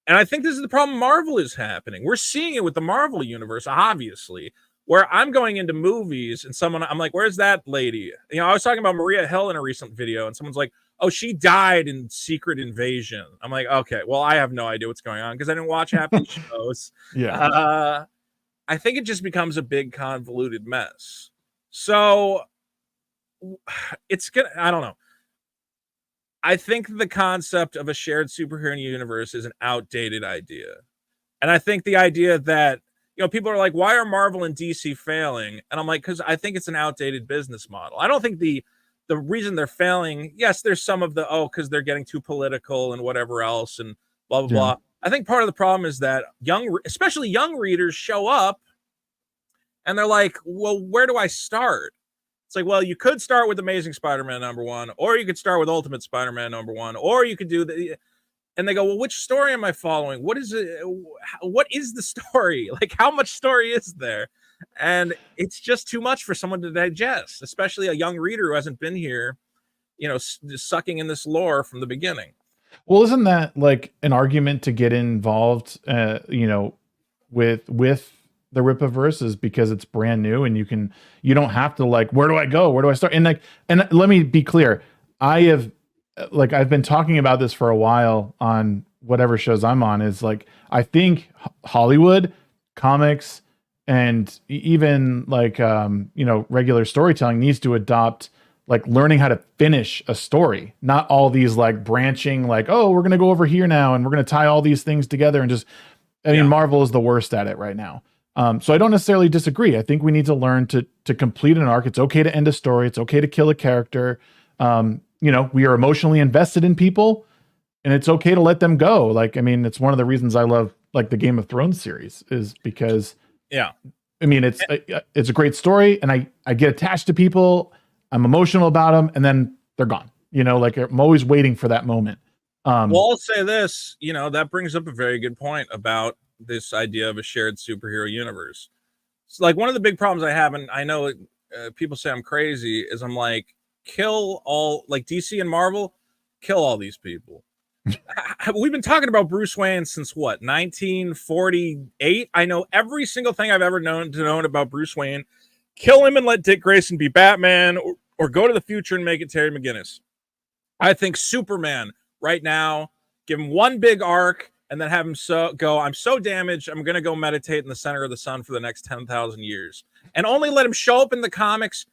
is the problem Marvel is happening. We're seeing it with the Marvel universe, obviously, where I'm going into movies and I'm like, where's that lady? I was talking about Maria Hill in a recent video, and someone's like, oh, she died in Secret Invasion. I'm like, okay, well, I have no idea what's going on because I didn't watch half these shows. Yeah. I think it just becomes a big convoluted mess. So it's gonna, I don't know. I think the concept of a shared superhero universe is an outdated idea. And I think the idea that, people are like, why are Marvel and DC failing? And I'm like, because I think it's an outdated business model. I don't think the reason they're failing, yes, there's some of because they're getting too political and whatever else and blah, blah, blah. I think part of the problem is that especially young readers show up and they're like, well, where do I start? It's like, well, you could start with Amazing Spider-Man #1, or you could start with Ultimate Spider-Man #1, or you could do and they go, well, which story am I following? What is it? What is the story? Like, how much story is there? And it's just too much for someone to digest, especially a young reader who hasn't been here, just sucking in this lore from the beginning. Well, isn't that like an argument to get involved, with the Rippaverse, is because it's brand new and you don't have to like, where do I go? Where do I start? And let me be clear. I've been talking about this for a while on whatever shows I'm on, is like, I think Hollywood, comics, and even like regular storytelling needs to adopt like learning how to finish a story, not all these like branching, like, oh, we're gonna go over here now and we're gonna tie all these things together and just. I mean, Marvel is the worst at it right now. So I don't necessarily disagree. I think we need to learn to complete an arc. It's okay to end a story. It's okay to kill a character. We are emotionally invested in people, and it's okay to let them go. Like, I mean, it's one of the reasons I love like the Game of Thrones series is because, I mean, it's a great story, and I get attached to people. I'm emotional about them, and then they're gone. Like I'm always waiting for that moment. Well, I'll say this, that brings up a very good point about this idea of a shared superhero universe. It's like one of the big problems I have, and I know people say I'm crazy, is I'm like, kill all, like DC and Marvel, kill all these people. We've been talking about Bruce Wayne since what, 1948? I know every single thing I've ever known about Bruce Wayne. Kill him and let Dick Grayson be Batman, or go to the future and make it Terry McGinnis. I think Superman right now, give him one big arc and then have him go, I'm so damaged, I'm going to go meditate in the center of the sun for the next 10,000 years. And only let him show up in the comics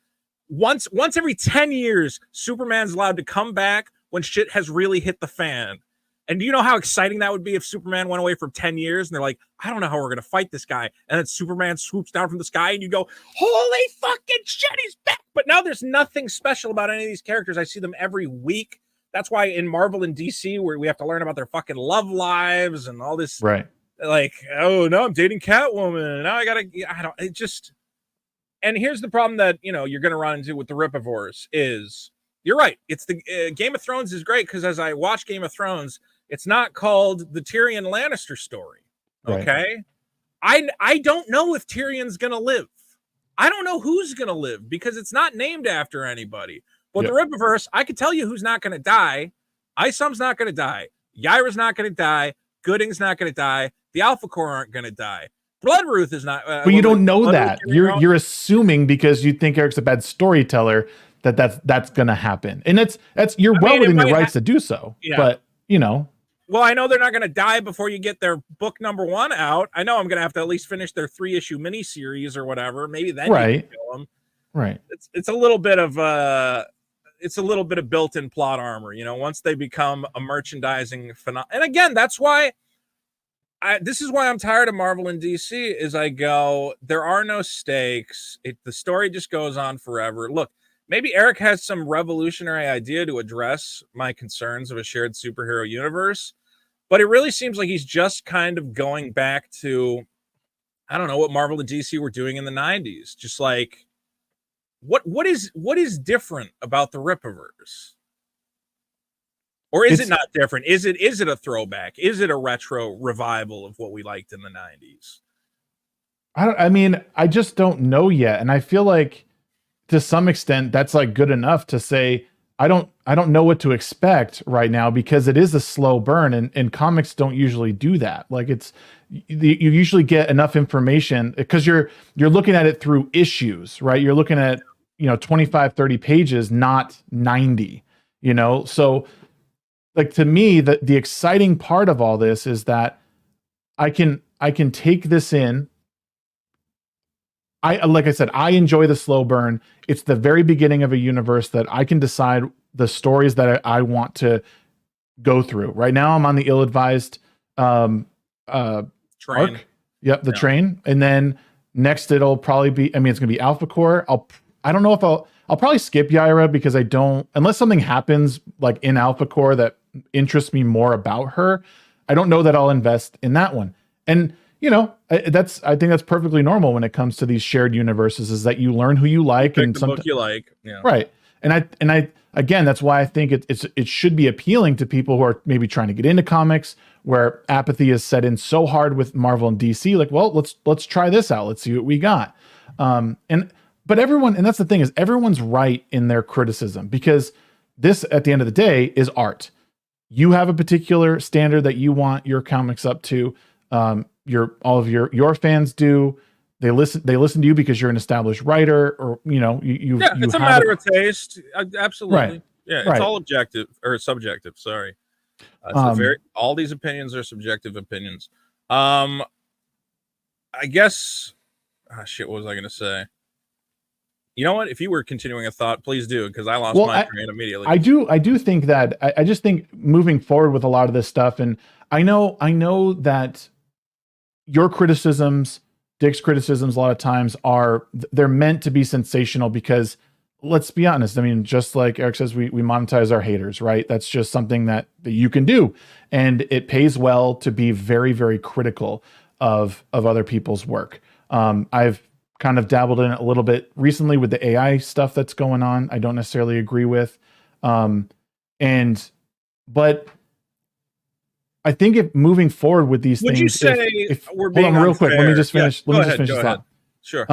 once every 10 years. Superman's allowed to come back when shit has really hit the fan. And do you know how exciting that would be if Superman went away for 10 years and they're like, I don't know how we're going to fight this guy. And then Superman swoops down from the sky and you go, holy fucking shit, he's back. But now there's nothing special about any of these characters. I see them every week. That's why in Marvel and DC, where we have to learn about their fucking love lives and all this, right? Like, oh no, I'm dating Catwoman. Now it just. And here's the problem that you're going to run into with the Rippaverse is, you're right. It's the Game of Thrones is great because as I watch Game of Thrones, it's not called the Tyrion Lannister story. Okay, right. I don't know if Tyrion's going to live. I don't know who's going to live because it's not named after anybody. But the Rippaverse, I can tell you who's not going to die. Isum's not going to die. Yaira's not going to die. Gooding's not going to die. The Alpha Corps aren't going to die. Bloodruth is not. But you don't know that. You're assuming because you think Eric's a bad storyteller that's going to happen, and you're well within your rights to do so. Yeah. But Well, I know they're not going to die before you get their book number 1 out. I know I'm going to have to at least finish their 3-issue miniseries or whatever. Maybe then you can kill them. Right. It's a little bit of built-in plot armor, once they become a merchandising phenomenon. And again, that's why this is why I'm tired of Marvel and DC is I go, there are no stakes. The story just goes on forever. Look, maybe Eric has some revolutionary idea to address my concerns of a shared superhero universe, but it really seems like he's just kind of going back to, I don't know, what Marvel and DC were doing in the 90s. Just like, what is different about the Rippaverse? Or is it not different? Is it a throwback? Is it a retro revival of what we liked in the 90s? I just don't know yet. And I feel like to some extent that's like good enough to say, I don't know what to expect right now because it is a slow burn and comics don't usually do that. Like you usually get enough information because you're looking at it through issues, right? You're looking at, 25, 30 pages, not 90, so like to me, the exciting part of all this is that I can take this in. Like I said, I enjoy the slow burn. It's the very beginning of a universe that I can decide the stories that I want to go through. Right now, I'm on the ill-advised train. Arc. Yep, the train. And then next it'll probably be, it's going to be Alpha Corps. I don't know if I'll probably skip Yaira because I don't, unless something happens like in Alpha Corps that interests me more about her, I don't know that I'll invest in that one. And I think that's perfectly normal when it comes to these shared universes, is that you learn who you like and the book you like. Yeah. Right. And I again, that's why I think it should be appealing to people who are maybe trying to get into comics, where apathy is set in so hard with Marvel and DC. Like, well, let's try this out. Let's see what we got. But everyone, and that's the thing, is everyone's right in their criticism, because this, at the end of the day, is art. You have a particular standard that you want your comics up to. All of your fans do. They listen to you because you're an established writer, or it's a matter of taste. Absolutely. Right. Yeah, it's all objective or subjective. Sorry. All these opinions are subjective opinions. I guess shit, what was I going to say? You know what? If you were continuing a thought, please do, because I lost my train immediately. I do think that I just think moving forward with a lot of this stuff, and I know that your criticisms, Dick's criticisms, a lot of times they're meant to be sensational because let's be honest. I mean, just like Eric says, we monetize our haters, right? That's just something that you can do, and it pays well to be very, very critical of other people's work. I've kind of dabbled in it a little bit recently with the AI stuff that's going on. I don't necessarily agree with, but I think if moving forward with these Would things, you say we're being real quick? Let me just finish. Yeah, let me just finish this thought. Sure.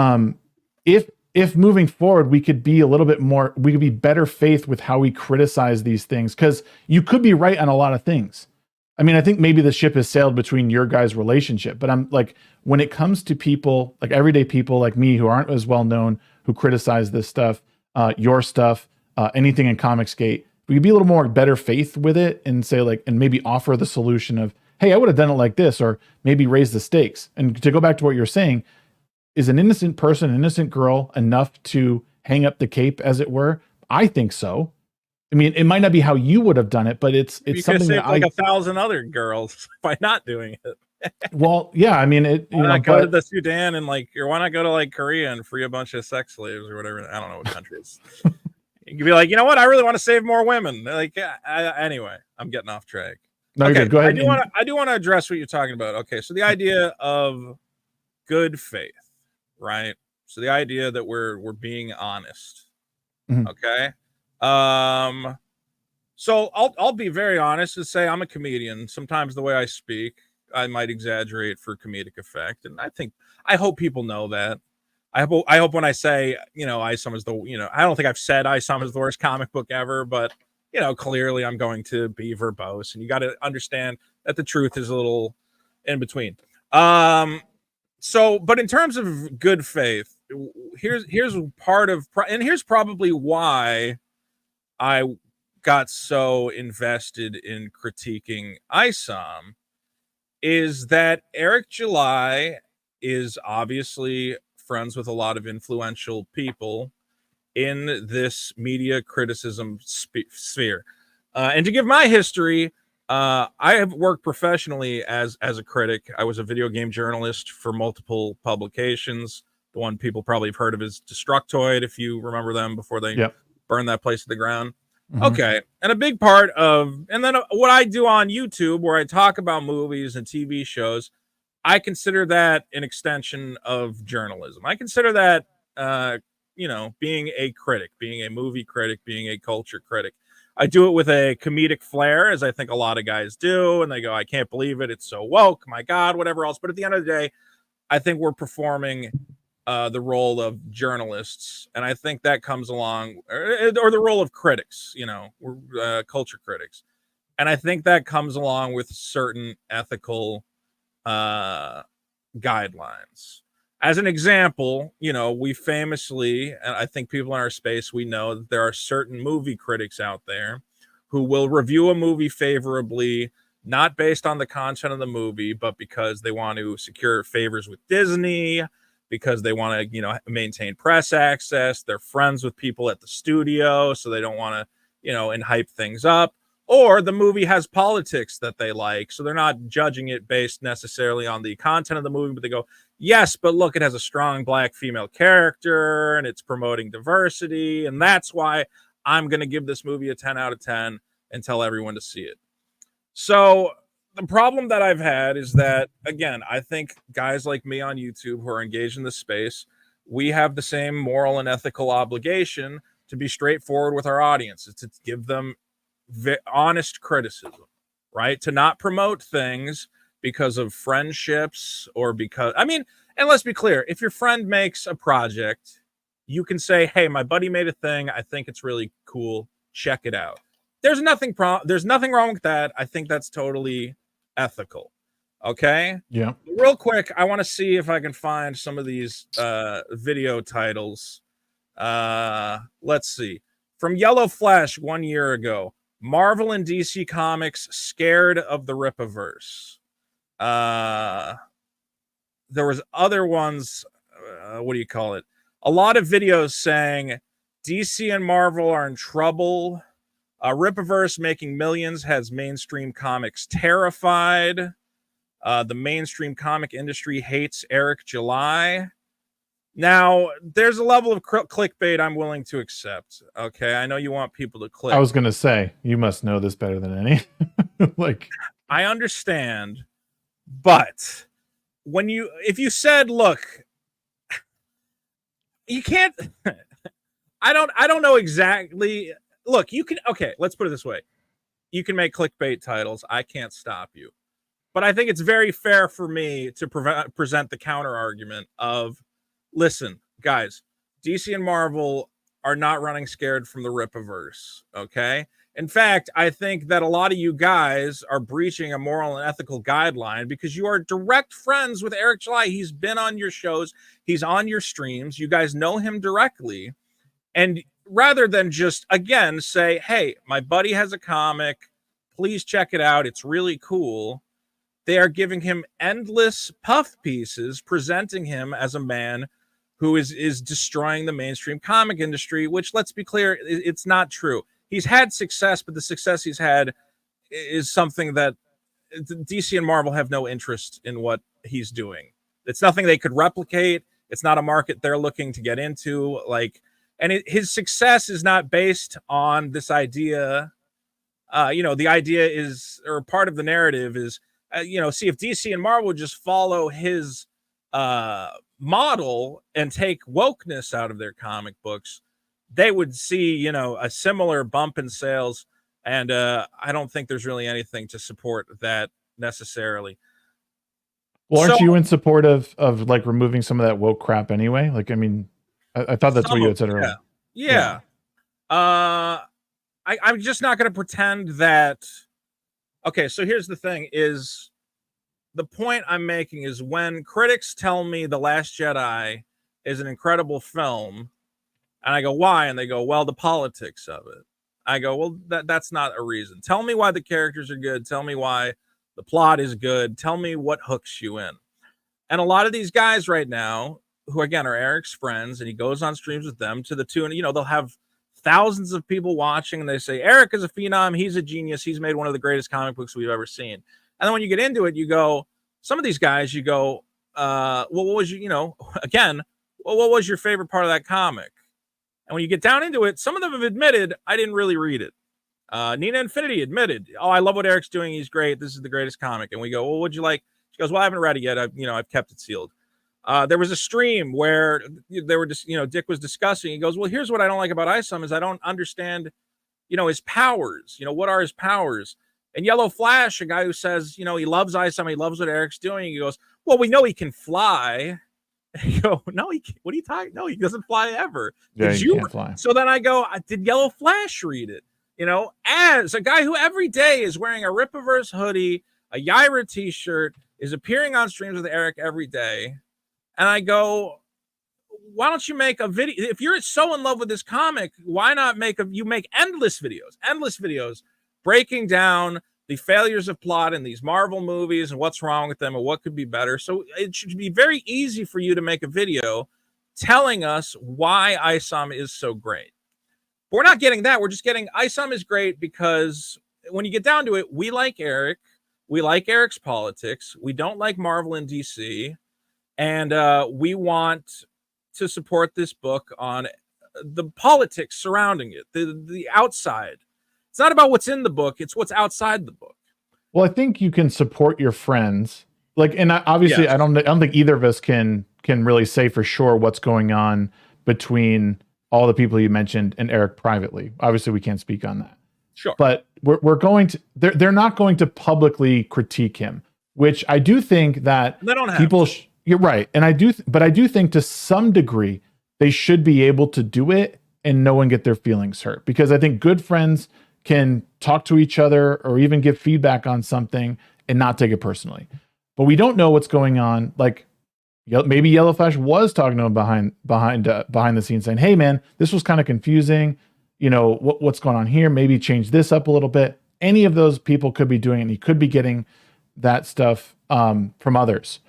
If moving forward, we could be a little bit more, we could be better faith with how we criticize these things, because you could be right on a lot of things. I mean, I think maybe the ship has sailed between your guys' relationship, but I'm like, when it comes to people, like everyday people like me who aren't as well known, who criticize this stuff, your stuff, anything in Comicsgate, we could be a little more better faith with it and say like, and maybe offer the solution of, hey, I would have done it like this, or maybe raise the stakes. And to go back to what you're saying, is an innocent person, an innocent girl enough to hang up the cape, as it were? I think so. I mean, it might not be how you would have done it, but it's something that like 1,000 other girls by not doing it. Well, yeah, I mean, why not go to the Sudan and or why not go to like Korea and free a bunch of sex slaves or whatever? I don't know what countries. You could be like, you know what? I really want to save more women. Like, anyway, I'm getting off track. No, okay, go ahead. I do want to address what you're talking about. Okay, so the idea of good faith, right? So the idea that we're being honest. Mm-hmm. Okay. So I'll be very honest and say I'm a comedian. Sometimes the way I speak, I might exaggerate for comedic effect, and I hope people know that. I hope when I say, Isom is I don't think I've said Isom is the worst comic book ever, but clearly I'm going to be verbose, and you got to understand that the truth is a little in between. So, but in terms of good faith, here's part of, and here's probably why I got so invested in critiquing Isom, is that Eric July is obviously friends with a lot of influential people in this media criticism sphere. And to give my history, I have worked professionally as a critic. I was a video game journalist for multiple publications. The one people probably have heard of is Destructoid, if you remember them, before they burned that place to the ground. Mm-hmm. Okay. And a big part of, and then what I do on YouTube, where I talk about movies and TV shows, I consider that an extension of journalism. I consider that, being a critic, being a movie critic, being a culture critic. I do it with a comedic flair, as I think a lot of guys do. And they go, I can't believe it. It's so woke. My God, whatever else. But at the end of the day, I think we're performing the role of journalists. And I think that comes along, or the role of critics, we're culture critics. And I think that comes along with certain ethical guidelines. As an example, we famously, and I think people in our space, we know that there are certain movie critics out there who will review a movie favorably, not based on the content of the movie, but because they want to secure favors with Disney, because they want to, maintain press access. They're friends with people at the studio, so they don't want to, and hype things up. Or the movie has politics that they like, so they're not judging it based necessarily on the content of the movie, but they go, yes, but look, it has a strong black female character, and it's promoting diversity, and that's why I'm going to give this movie a 10 out of 10 and tell everyone to see it. So the problem that I've had is that, again, I think guys like me on YouTube who are engaged in this space, we have the same moral and ethical obligation to be straightforward with our audience, to give them honest criticism, right? To not promote things because of friendships or because, and let's be clear, if your friend makes a project, you can say, hey, my buddy made a thing. I think it's really cool. Check it out. There's nothing wrong with that. I think that's totally ethical. Okay. Yeah. Real quick, I want to see if I can find some of these video titles. Let's see. From Yellow Flash 1 year ago, Marvel and DC Comics scared of the Rippaverse. There was other ones. what do you call it? A lot of videos saying DC and Marvel are in trouble. Rippaverse making millions has mainstream comics terrified. The mainstream comic industry hates Eric July. Now, there's a level of clickbait I'm willing to accept. Okay, I know you want people to click. I was gonna say, you must know this better than any. Like, I understand, but if you said, look, you can't. I don't know exactly. Look, you can. Okay, let's put it this way: you can make clickbait titles. I can't stop you, but I think it's very fair for me to present the counter argument of, listen, guys, DC and Marvel are not running scared from the Rippaverse. Okay. In fact, I think that a lot of you guys are breaching a moral and ethical guideline because you are direct friends with Eric July. He's been on your shows, he's on your streams. You guys know him directly. And rather than just, again, say, hey, my buddy has a comic, please check it out, it's really cool, they are giving him endless puff pieces, presenting him as a man who is destroying the mainstream comic industry, which, let's be clear, it's not true. He's had success, but the success he's had is something that DC and Marvel have no interest in what he's doing. It's nothing they could replicate. It's not a market they're looking to get into. His success is not based on this idea. The idea is, or part of the narrative is, see, if DC and Marvel would just follow his model and take wokeness out of their comic books, they would see, a similar bump in sales. And I don't think there's really anything to support that necessarily. Well, aren't you in support of like removing some of that woke crap anyway? Like, I mean, I thought that's what you had said earlier. Yeah. I'm just not going to pretend that. Okay, so here's the thing: is the point I'm making is when critics tell me The Last Jedi is an incredible film, and I go, why? And they go, well, the politics of it. I go, well, that's not a reason. Tell me why the characters are good. Tell me why the plot is good. Tell me what hooks you in. And a lot of these guys right now, who again are Eric's friends, and he goes on streams with them to the tune, they'll have thousands of people watching, and they say, Eric is a phenom. He's a genius. He's made one of the greatest comic books we've ever seen. And then when you get into it, you go, some of these guys, you go, well, what was what was your favorite part of that comic? And when you get down into it, some of them have admitted, I didn't really read it. Nina Infinity admitted, oh, I love what Eric's doing. He's great. This is the greatest comic. And we go, well, what'd you like? She goes, well, I haven't read it yet. I've kept it sealed. There was a stream where they were just, Dick was discussing. He goes, well, here's what I don't like about Isom is I don't understand, his powers. What are his powers? And Yellow Flash, a guy who says, he loves Isom, he loves what Eric's doing. He goes, well, we know he can fly. And you go, no, he can't. What are you talking? No, he doesn't fly ever. Yeah, he can't fly. So then I go, did Yellow Flash read it? As a guy who every day is wearing a Rippaverse hoodie, a Yaira t-shirt, is appearing on streams with Eric every day. And I go, why don't you make a video? If you're so in love with this comic, why not make endless videos breaking down the failures of plot in these Marvel movies and what's wrong with them and what could be better. So it should be very easy for you to make a video telling us why Isom is so great. But we're not getting that. We're just getting Isom is great because when you get down to it, we like Eric. We like Eric's politics. We don't like Marvel and DC. And we want to support this book on the politics surrounding it, the outside. It's not about what's in the book; it's what's outside the book. Well, I think you can support your friends, and obviously, yes. I don't think either of us can really say for sure what's going on between all the people you mentioned and Eric privately. Obviously, we can't speak on that. Sure, but we're going to. They're not going to publicly critique him, which I do think that they don't have people. You're right, and I do think to some degree they should be able to do it and no one get their feelings hurt, because I think good friends can talk to each other or even give feedback on something and not take it personally. But we don't know what's going on. Like maybe Yellow Flash was talking to him behind the scenes saying, hey man, this was kind of confusing. What's going on here? Maybe change this up a little bit. Any of those people could be doing it, and he could be getting that stuff from others.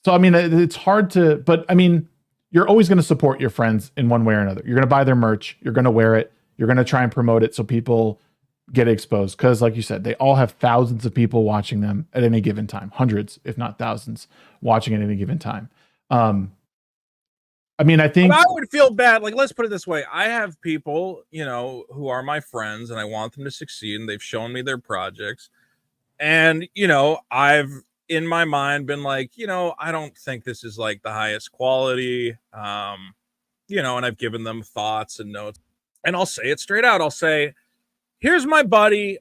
So So, I mean, it's hard to, but I mean, you're always going to support your friends in one way or another. You're going to buy their merch. You're going to wear it. You're going to try and promote it so people get exposed. Because, like you said, they all have thousands of people watching them at any given time, hundreds, if not thousands, watching at any given time. I mean, I think I would feel bad. Like, let's put it this way. I have people, you know, who are my friends and I want them to succeed and they've shown me their projects. And, you know, I've in my mind been like, you know, I don't think this is like the highest quality. You know, and I've given them thoughts and notes. And I'll say it straight out. I'll say, here's my buddy.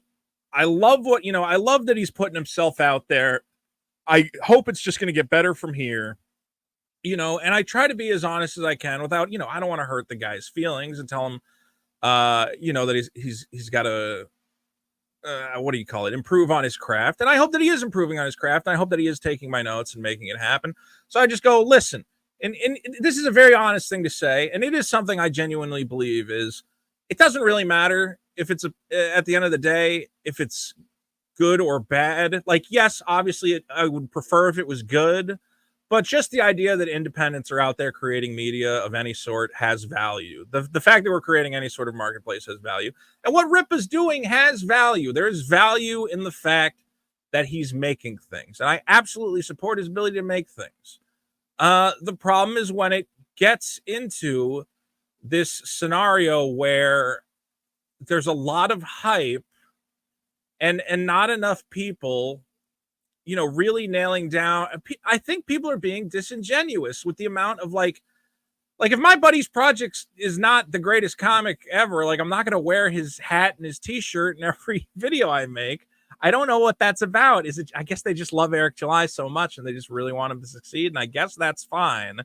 I love what, you know, I love that he's putting himself out there. I hope it's just going to get better from here. You know, and I try to be as honest as I can without, you know, I don't want to hurt the guy's feelings and tell him, you know, that he's got to, what do you call it? Improve on his craft. And I hope that he is improving on his craft. And I hope that he is taking my notes and making it happen. So I just go, listen, and this is a very honest thing to say. And it is something I genuinely believe is it doesn't really matter if it's at the end of the day, if it's good or bad. Like, yes, obviously I would prefer if it was good. But just the idea that independents are out there creating media of any sort has value. The fact that we're creating any sort of marketplace has value. And what Rip is doing has value. There is value in the fact that he's making things. And I absolutely support his ability to make things. The problem is when it gets into this scenario where there's a lot of hype and not enough people, you know, really nailing down. I think people are being disingenuous with the amount of like if my buddy's project is not the greatest comic ever, like I'm not going to wear his hat and his t-shirt in every video I make. I don't know what that's about. Is it, I guess they just love Eric July so much and they just really want him to succeed. And I guess that's fine.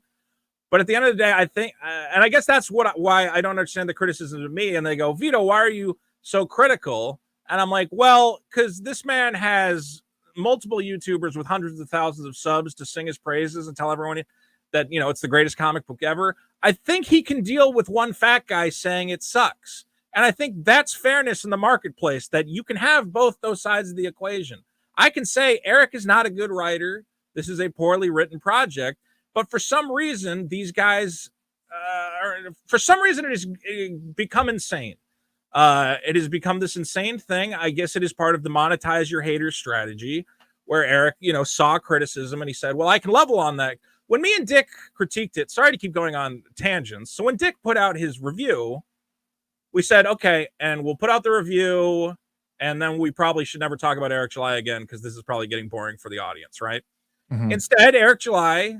But at the end of the day, I think, and I guess that's why I don't understand the criticism of me. And they go, Vito, why are you so critical? And I'm like, well, because this man has multiple YouTubers with hundreds of thousands of subs to sing his praises and tell everyone that, you know, it's the greatest comic book ever. I think he can deal with one fat guy saying it sucks. And I think that's fairness in the marketplace, that you can have both those sides of the equation. I can say Eric is not a good writer. This is a poorly written project. But for some reason, these guys, for some reason, it has become insane. It has become this insane thing. I guess it is part of the monetize your haters strategy, where Eric, you know, saw criticism and he said, well, I can level on that. When me and Dick critiqued it, sorry to keep going on tangents. So when Dick put out his review, we said, okay, and we'll put out the review, and then we probably should never talk about Eric July again because this is probably getting boring for the audience, right? Mm-hmm. Instead, Eric July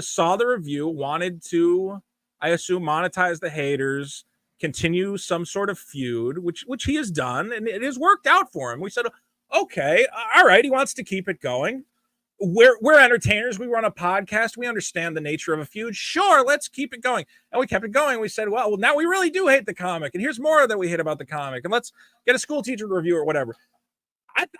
saw the review, wanted to, I assume, monetize the haters, continue some sort of feud, which he has done, and it has worked out for him. We said, okay, all right, he wants to keep it going. We're entertainers. We run a podcast. We understand the nature of a feud. Sure, let's keep it going. And we kept it going. We said, well, now we really do hate the comic, and here's more that we hate about the comic, and let's get a school teacher to review or whatever.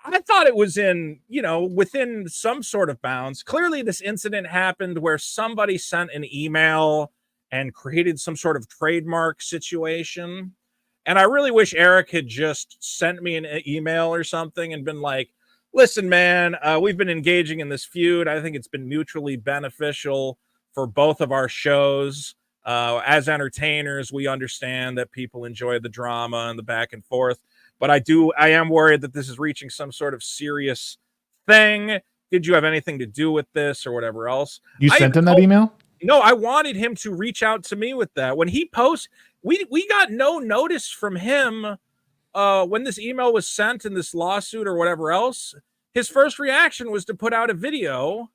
I thought it was in, you know, within some sort of bounds. Clearly, this incident happened where somebody sent an email and created some sort of trademark situation. And I really wish Eric had just sent me an email or something and been like, listen, man, we've been engaging in this feud. I think it's been mutually beneficial for both of our shows. As entertainers, we understand that people enjoy the drama and the back and forth. But I am worried that this is reaching some sort of serious thing. Did you have anything to do with this or whatever else? You sent him that email? No, I wanted him to reach out to me with that. When he posts, we got no notice from him when this email was sent in this lawsuit or whatever else. His first reaction was to put out a video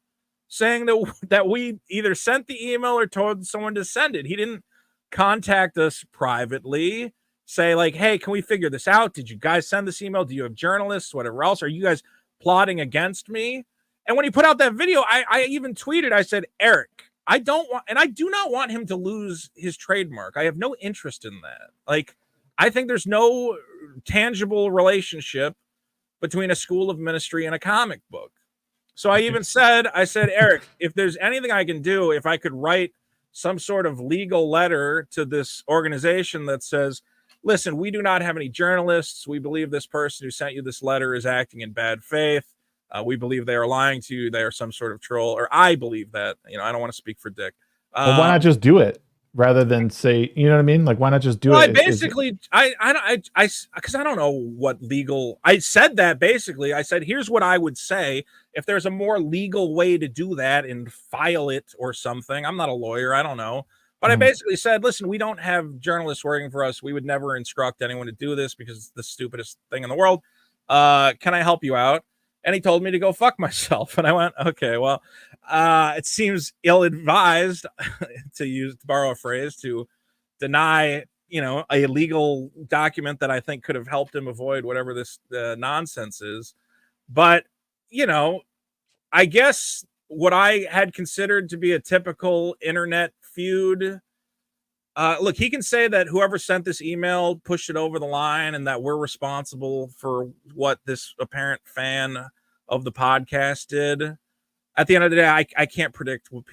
saying that we either sent the email or told someone to send it. He didn't contact us privately, say like, hey, can we figure this out? Did you guys send this email? Do you have journalists, whatever else? Are you guys plotting against me? And when he put out that video, I even tweeted, I said, Eric, I do not want him to lose his trademark. I have no interest in that. Like, I think there's no tangible relationship between a school of ministry and a comic book. So I even said, Eric, if there's anything I can do, if I could write some sort of legal letter to this organization that says, listen, we do not have any journalists. We believe this person who sent you this letter is acting in bad faith. We believe they are lying to you. They are some sort of troll, or I believe that. I don't want to speak for Dick. Well, why not just do it rather than say, you know what I mean? Like, why not just do well, it? Because I don't know what legal. I said that basically. I said, here's what I would say if there's a more legal way to do that and file it or something. I'm not a lawyer. I don't know. But I basically said, listen, we don't have journalists working for us. We would never instruct anyone to do this because it's the stupidest thing in the world. Can I help you out? And he told me to go fuck myself. And I went, okay, well, it seems ill-advised to borrow a phrase, to deny, a legal document that I think could have helped him avoid whatever this nonsense is. But, I guess what I had considered to be a typical internet feud. Look, he can say that whoever sent this email pushed it over the line and that we're responsible for what this apparent fan of the podcast did. At the end of the day, I can't predict what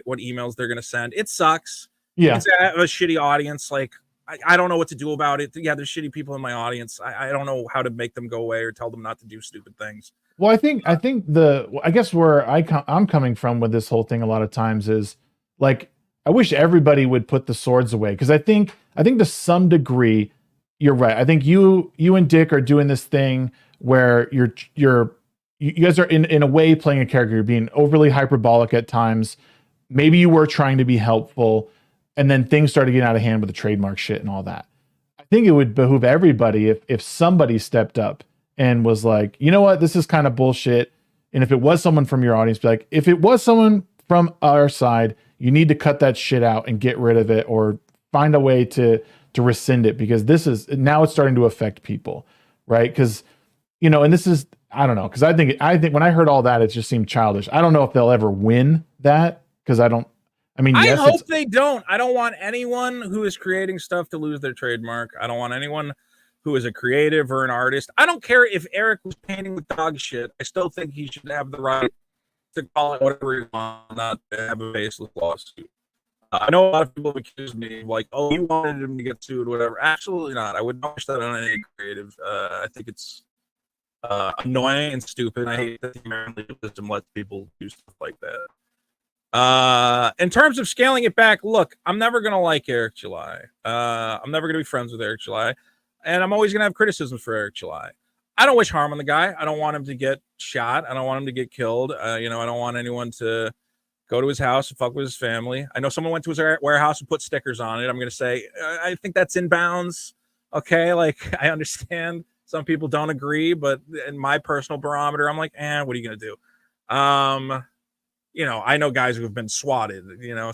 what emails they're going to send. It sucks. Yeah. It's a shitty audience. Like, I don't know what to do about it. Yeah, there's shitty people in my audience. I don't know how to make them go away or tell them not to do stupid things. Well, I guess where I'm coming from with this whole thing a lot of times is like, I wish everybody would put the swords away, because I think to some degree you're right. I think you and Dick are doing this thing where you guys are in a way playing a character. You're being overly hyperbolic at times. Maybe you were trying to be helpful, and then things started getting out of hand with the trademark shit and all that. I think it would behoove everybody if somebody stepped up and was like, you know what, this is kind of bullshit. And if it was someone from your audience, be like, if it was someone from our side, you need to cut that shit out and get rid of it, or find a way to rescind it, because now it's starting to affect people, right? Because, and this is, I don't know, because I think when I heard all that, it just seemed childish. I don't know if they'll ever win that, because I hope they don't. I don't want anyone who is creating stuff to lose their trademark. I don't want anyone who is a creative or an artist. I don't care if Eric was painting with dog shit. I still think he should have the right to call it whatever he wants, not to have a baseless lawsuit. I know a lot of people accuse me, like, oh, you wanted him to get sued, whatever. Absolutely not. I would not wish that on any creative. I think it's annoying and stupid. I hate that the American legal system lets people do stuff like that. In terms of scaling it back, look, I'm never going to like Eric July. I'm never going to be friends with Eric July. And I'm always going to have criticisms for Eric July. I don't wish harm on the guy. I don't want him to get shot. I don't want him to get killed. I don't want anyone to go to his house and fuck with his family. I know someone went to his warehouse and put stickers on it. I'm going to say, I think that's in bounds. Okay. Like, I understand some people don't agree, but in my personal barometer, I'm like, what are you going to do? I know guys who have been swatted,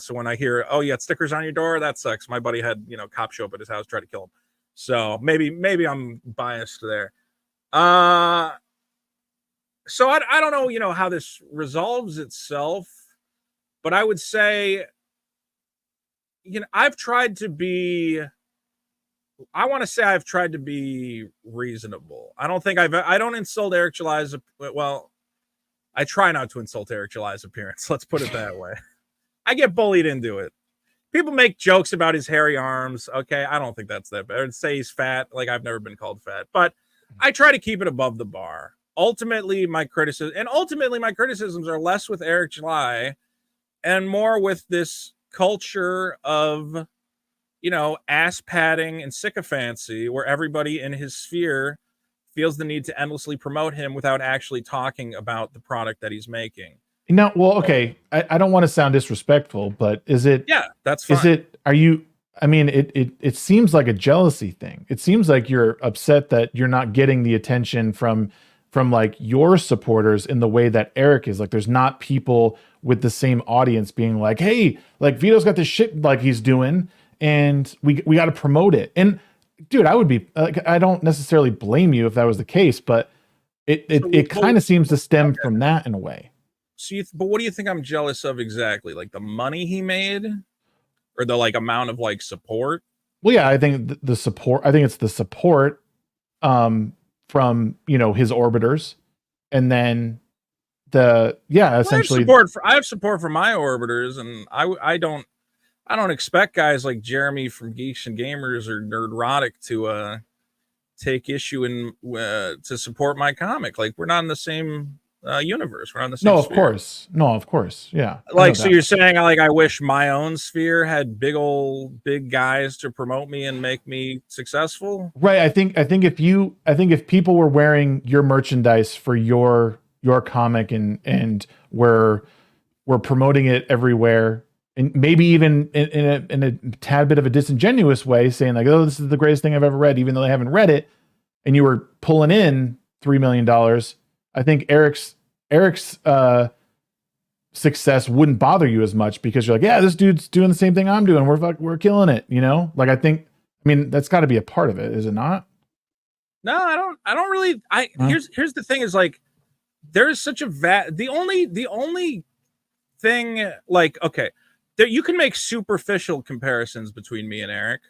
so when I hear, oh, you got stickers on your door, that sucks. My buddy had, cop show up at his house, try to kill him. So maybe I'm biased there. So I don't know, how this resolves itself, but I would say, I've tried to be reasonable. I don't insult Eric July's, well, I try not to insult Eric July's appearance. Let's put it that way. I get bullied into it. People make jokes about his hairy arms. Okay, I don't think that's that bad. I'd say he's fat. Like, I've never been called fat, but I try to keep it above the bar. Ultimately, my criticisms are less with Eric July and more with this culture of, ass patting and sycophancy, where everybody in his sphere feels the need to endlessly promote him without actually talking about the product that he's making. Now, well, okay, I don't want to sound disrespectful, but is it? Yeah, that's fine. Is it? Are you? I mean, it seems like a jealousy thing. It seems like you're upset that you're not getting the attention from like your supporters in the way that Eric is. Like, there's not people with the same audience being like, hey, like, Vito's got this shit like he's doing, and we got to promote it. And dude, I would be like, I don't necessarily blame you if that was the case, but it kind of seems to stem from that in a way. So but what do you think I'm jealous of exactly? Like the money he made, or the like amount of like support? Well, yeah, I think the support. I think it's the support from his orbiters, and then essentially I have support for my orbiters, and I don't expect guys like Jeremy from Geeks and Gamers or Nerdrotic to take issue in to support my comic. Like, we're not in the same universe. We're on the same No, of sphere. course. No, of course. Yeah. Like, so you're saying like I wish my own sphere had big guys to promote me and make me successful? Right. I think if people were wearing your merchandise for your comic and we're promoting it everywhere, and maybe even in a tad bit of a disingenuous way, saying like, oh, this is the greatest thing I've ever read, even though they haven't read it, and you were pulling in $3 million, I think Eric's success wouldn't bother you as much, because you're like, yeah, this dude's doing the same thing I'm doing. We're killing it, you know? Like, I mean, that's got to be a part of it, is it not? No, I don't really. Here's the thing is like, there is such a the only thing, like, okay, there you can make superficial comparisons between me and Eric.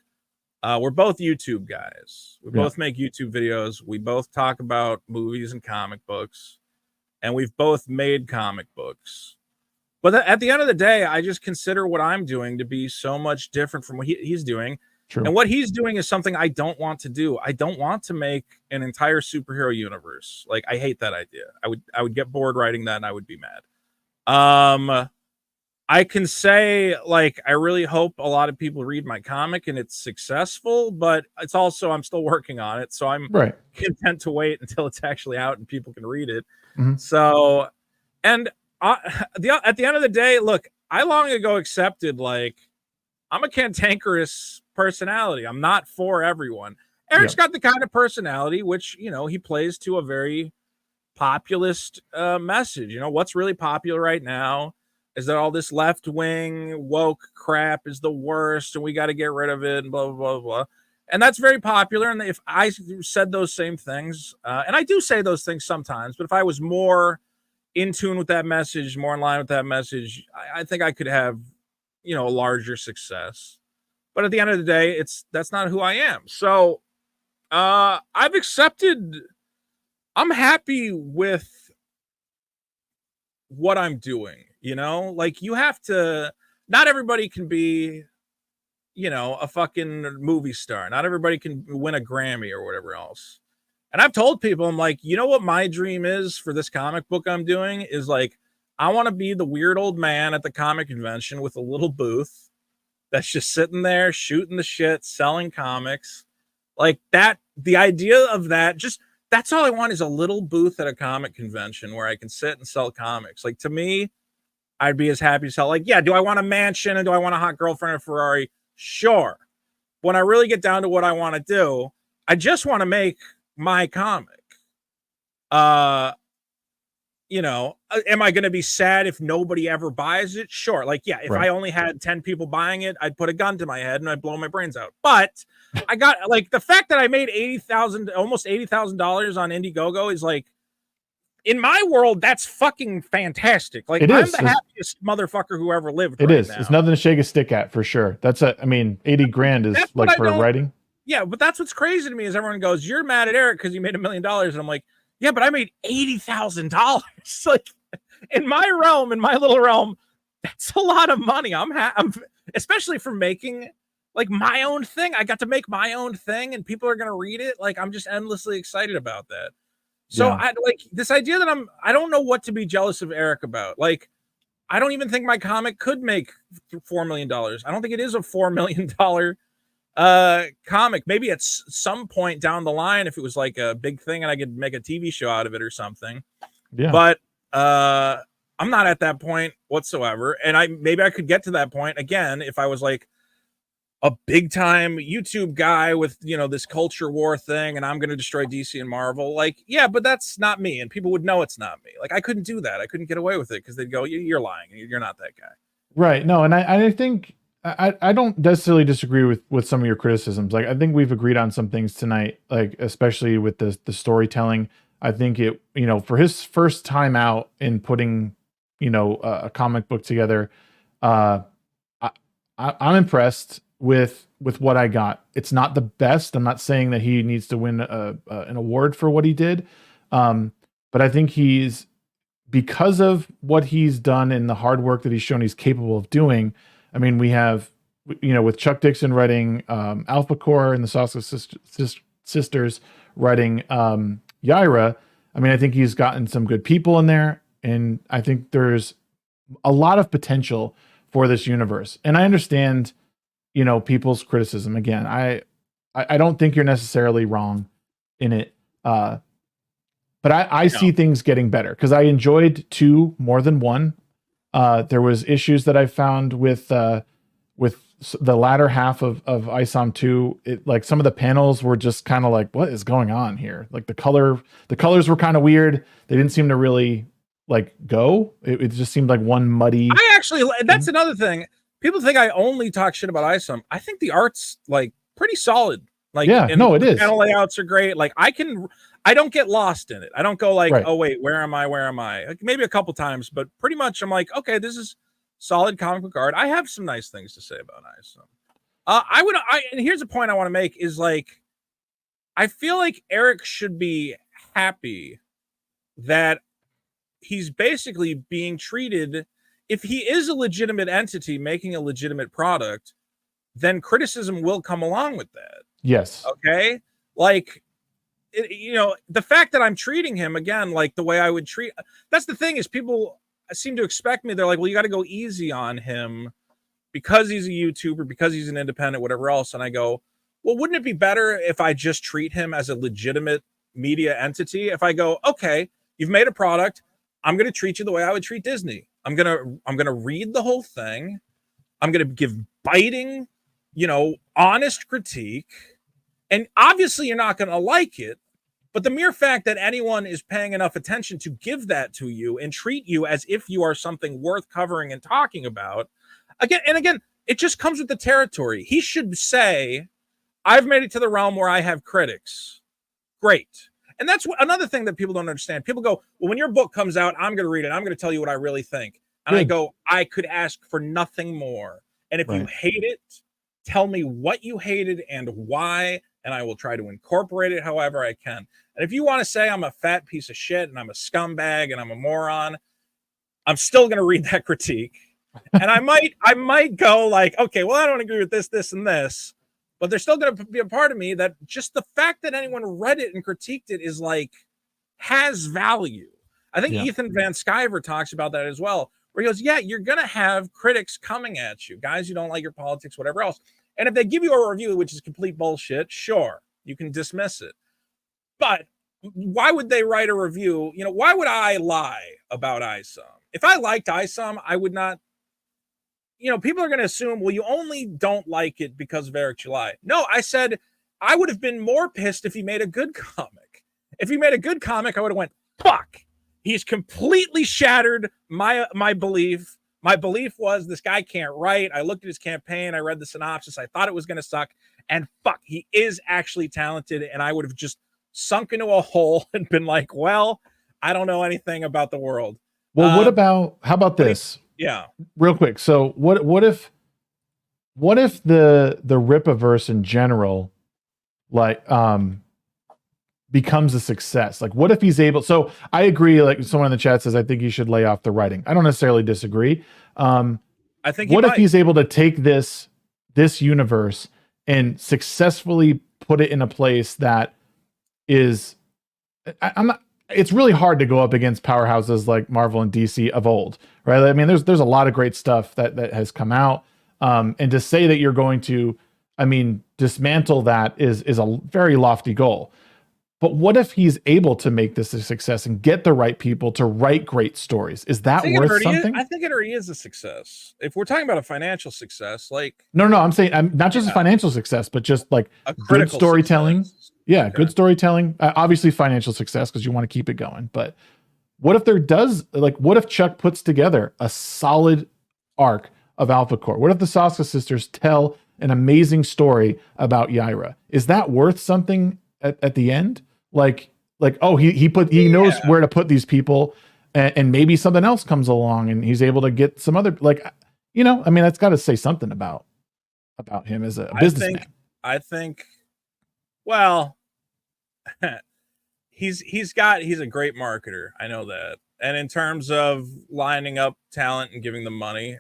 We're both YouTube guys. We both make YouTube videos. We both talk about movies and comic books, and we've both made comic books. But at the end of the day, I just consider what I'm doing to be so much different from what he's doing. True. And what he's doing is something I don't want to do. I don't want to make an entire superhero universe. Like, I hate that idea. I would get bored writing that, and I would be mad. I can say, like, I really hope a lot of people read my comic and it's successful, but it's also, I'm still working on it. So I'm content to wait until it's actually out and people can read it. Mm-hmm. So, and at the end of the day, look, I long ago accepted, like, I'm a cantankerous personality. I'm not for everyone. Eric's got the kind of personality which, you know, he plays to a very populist message. You know, what's really popular right now is that all this left-wing woke crap is the worst and we got to get rid of it and blah, blah, blah, blah. And that's very popular. And if I said those same things, and I do say those things sometimes, but if I was more in tune with that message, more in line with that message, I think I could have, you know, a larger success. But at the end of the day, that's not who I am. So I've accepted, I'm happy with what I'm doing, you know? Like, you have to, not everybody can be, you know, a fucking movie star. Not everybody can win a Grammy or whatever else. And I've told people, I'm like, you know what my dream is for this comic book I'm doing is, like, I want to be the weird old man at the comic convention with a little booth that's just sitting there shooting the shit, selling comics. Like that, the idea of that, just, that's all I want is a little booth at a comic convention where I can sit and sell comics. Like, to me, I'd be as happy as hell. Like, yeah, do I want a mansion and do I want a hot girlfriend and a Ferrari? Sure. When I really get down to what I want to do, I just want to make my comic. You know, am I going to be sad if nobody ever buys it? Sure. Like, yeah, if I only had 10 people buying it, I'd put a gun to my head and I'd blow my brains out. But I got, like, the fact that I made almost $80,000 on Indiegogo is, like, in my world, that's fucking fantastic. Like, I'm the happiest motherfucker who ever lived. It is. It's nothing to shake a stick at, for sure. I mean, 80 grand is like for writing. Yeah, but that's what's crazy to me is everyone goes, you're mad at Eric because you made $1 million. And I'm like, yeah, but I made $80,000. Like, in my realm, in my little realm, that's a lot of money. I'm especially for making, like, my own thing. I got to make my own thing and people are going to read it. Like, I'm just endlessly excited about that. So I like this idea that I don't know what to be jealous of Eric about. Like, I don't even think my comic could make $4 million. I don't think it is a $4 million comic. Maybe at some point down the line, if it was like a big thing and I could make a TV show out of it or something. Yeah. But I'm not at that point whatsoever. And maybe I could get to that point again if I was like a big time YouTube guy with, you know, this culture war thing and I'm going to destroy DC and Marvel. Like, yeah, but that's not me. And people would know it's not me. Like, I couldn't do that. I couldn't get away with it because they'd go, you're lying. You're not that guy. Right. No. And I think I don't necessarily disagree with some of your criticisms. Like, I think we've agreed on some things tonight, like, especially with the storytelling. I think it, you know, for his first time out in putting, you know, a comic book together, I'm impressed with what I got. It's not the best. I'm not saying that he needs to win an award for what he did. But I think because of what he's done and the hard work that he's shown he's capable of doing. I mean, we have, you know, with Chuck Dixon writing Alpha Core and the Sausage Sisters writing Yaira, I mean, I think he's gotten some good people in there, and I think there's a lot of potential for this universe. And I understand, you know, people's criticism. Again, I don't think you're necessarily wrong in it. But I see things getting better because I enjoyed 2 more than 1. There was issues that I found with the latter half of ISOM 2. It, like, some of the panels were just kind of like, what is going on here? Like the colors were kind of weird. They didn't seem to really like go. It just seemed like one muddy. That's another thing. People think I only talk shit about ISOM. I think the art's like pretty solid. Like, yeah, no, it is. Panel layouts are great. Like, I don't get lost in it. I don't go like, right. Oh wait, where am I? Like, maybe a couple times, but pretty much I'm like, okay, this is solid comic book art. I have some nice things to say about ISOM. And here's a point I want to make is like, I feel like Eric should be happy that he's basically being treated. If he is a legitimate entity making a legitimate product, then criticism will come along with that. Yes. Okay. Like, you know, the fact that I'm treating him again like the way I would treat. That's the thing, is people seem to expect me. They're like, well, you got to go easy on him because he's a YouTuber, because he's an independent, whatever else. And I go, well, wouldn't it be better if I just treat him as a legitimate media entity? If I go, okay, you've made a product, I'm going to treat you the way I would treat Disney. I'm going to read the whole thing. I'm going to give biting, you know, honest critique. And obviously you're not going to like it, but the mere fact that anyone is paying enough attention to give that to you and treat you as if you are something worth covering and talking about, again, it just comes with the territory. He should say, I've made it to the realm where I have critics. Great. And that's another thing that people don't understand. People go, well, when your book comes out, I'm going to read it. I'm going to tell you what I really think. And I go, I could ask for nothing more. And if you hate it, tell me what you hated and why, and I will try to incorporate it however I can. And if you want to say I'm a fat piece of shit and I'm a scumbag and I'm a moron, I'm still going to read that critique. And I might go like, okay, well, I don't agree with this, this, and this. But there's still going to be a part of me that just the fact that anyone read it and critiqued it is like, has value. I think Ethan Van Sciver talks about that as well, where he goes, yeah, you're going to have critics coming at you, guys who don't like your politics, whatever else. And if they give you a review, which is complete bullshit, sure, you can dismiss it. But why would they write a review? You know, why would I lie about ISOM? If I liked ISOM, I would not. You know, people are going to assume, well, you only don't like it because of Eric July. No, I said I would have been more pissed if he made a good comic. If he made a good comic, I would have went, fuck. He's completely shattered my belief. My belief was this guy can't write. I looked at his campaign. I read the synopsis. I thought it was going to suck. And fuck, he is actually talented. And I would have just sunk into a hole and been like, well, I don't know anything about the world. Well, how about this? Yeah. Real quick. So what if the Rippaverse in general, like, becomes a success? Like, what if he's able, so I agree, like someone in the chat says, I think he should lay off the writing. I don't necessarily disagree. I think what if he's able to take this universe and successfully put it in a place that is, it's really hard to go up against powerhouses like Marvel and DC of old, right? I mean, there's a lot of great stuff that has come out. And to say that you're going to, dismantle that is a very lofty goal. But what if he's able to make this a success and get the right people to write great stories? Is that worth something? I think it already is a success. If we're talking about a financial success, like no, I'm saying not just a financial success, but just like a good storytelling. Success. Yeah, okay. Good storytelling. Obviously, financial success because you want to keep it going. But what if what if Chuck puts together a solid arc of Alpha Core? What if the Saska sisters tell an amazing story about Yaira? Is that worth something at the end? Like, oh, he knows where to put these people, and maybe something else comes along and he's able to get some other, that's got to say something about him as a businessman. I think, well, he's a great marketer. I know that. And in terms of lining up talent and giving them money,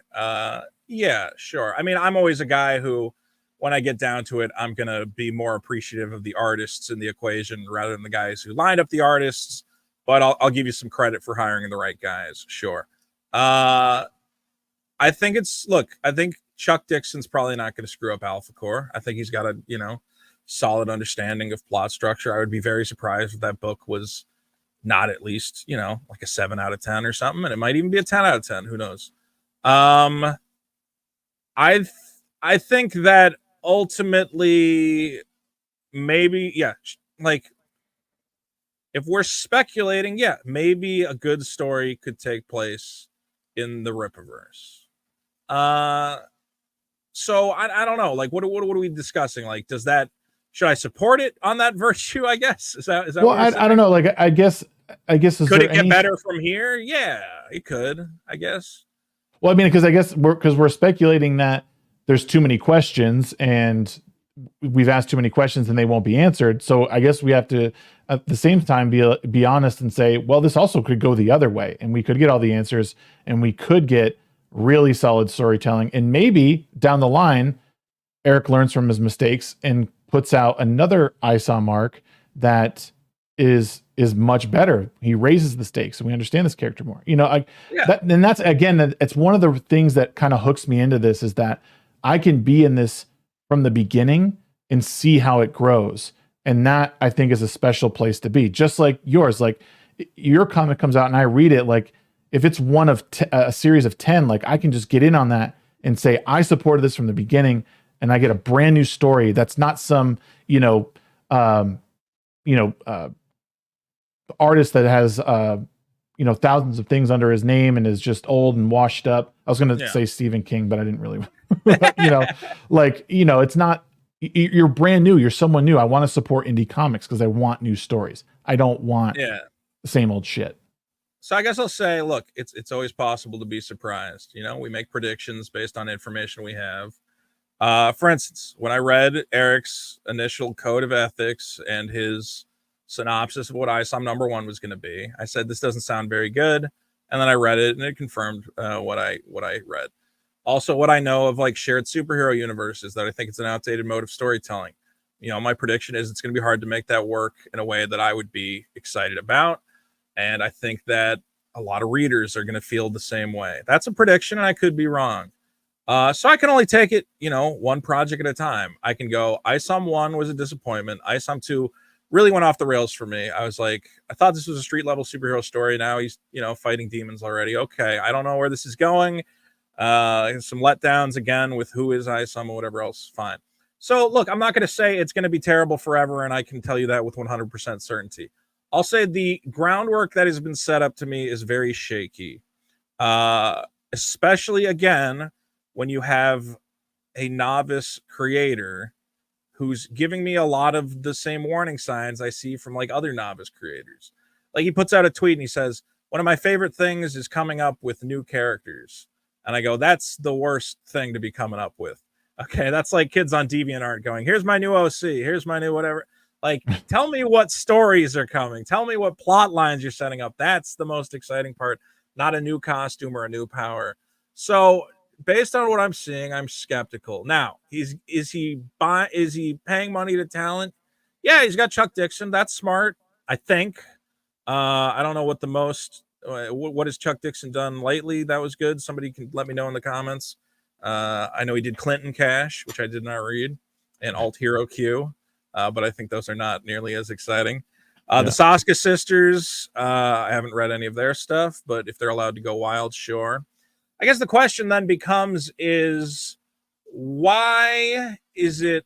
yeah, sure. I'm always a guy who, when I get down to it, I'm going to be more appreciative of the artists in the equation rather than the guys who lined up the artists. but I'll give you some credit for hiring the right guys. Sure. I think I think Chuck Dixon's probably not going to screw up Alpha Core. I think he's got a, solid understanding of plot structure. I would be very surprised if that book was not at least, like a 7 out of 10 or something. And it might even be a 10 out of 10. Who knows? I think that ultimately maybe, yeah, like if we're speculating, yeah, maybe a good story could take place in the Rippaverse. So I don't know. Like, what are we discussing? Like, should I support it on that virtue? I guess is that. Well, I don't know. Like, I guess. Could it get better from here? Yeah, it could. I guess. Well, I mean, because we're speculating that there's too many questions and we've asked too many questions and they won't be answered. So I guess we have to, at the same time, be honest and say, well, this also could go the other way, and we could get all the answers, and we could get really solid storytelling, and maybe down the line, Eric learns from his mistakes and puts out another ISOM arc that is much better. He raises the stakes, and we understand this character more. That's again, it's one of the things that kind of hooks me into this, is that I can be in this from the beginning and see how it grows. And that, I think, is a special place to be. Just like yours, like your comic comes out and I read it, like if it's one of a series of 10, like I can just get in on that and say, I supported this from the beginning, and I get a brand new story. That's not some, artist that has, thousands of things under his name and is just old and washed up. I was going to say Stephen King, but I didn't really, it's not, you're brand new. You're someone new. I want to support indie comics because I want new stories. I don't want the same old shit. So I guess I'll say, look, it's always possible to be surprised. We make predictions based on information we have. For instance, when I read Eric's initial code of ethics and his synopsis of what ISOM number 1 was going to be, I said, this doesn't sound very good. And then I read it and it confirmed what I read. Also, what I know of like shared superhero universes, that I think it's an outdated mode of storytelling. My prediction is it's going to be hard to make that work in a way that I would be excited about. And I think that a lot of readers are going to feel the same way. That's a prediction, and I could be wrong. So I can only take it, one project at a time. I can go, ISOM 1 was a disappointment. ISOM 2 really went off the rails for me. I was like, I thought this was a street level superhero story. Now he's, fighting demons already. Okay, I don't know where this is going. Some letdowns again with who is ISOM or whatever else. Fine. So look, I'm not going to say it's going to be terrible forever, and I can tell you that with 100% certainty. I'll say the groundwork that has been set up to me is very shaky. Especially again, when you have a novice creator who's giving me a lot of the same warning signs I see from like other novice creators. Like he puts out a tweet and he says, one of my favorite things is coming up with new characters. And I go, that's the worst thing to be coming up with. Okay, that's like kids on DeviantArt going, here's my new OC, here's my new whatever. Like, tell me what stories are coming. Tell me what plot lines you're setting up. That's the most exciting part, not a new costume or a new power. So based on what I'm seeing, I'm skeptical. Now, is he paying money to talent? Yeah, he's got Chuck Dixon. That's smart, I think. I don't know what has Chuck Dixon done lately that was good. Somebody can let me know in the comments. I know he did Clinton Cash, which I did not read, and Alt Hero Q, but I think those are not nearly as exciting. The Saska sisters, I haven't read any of their stuff, but if they're allowed to go wild, sure. I guess the question then becomes why is it,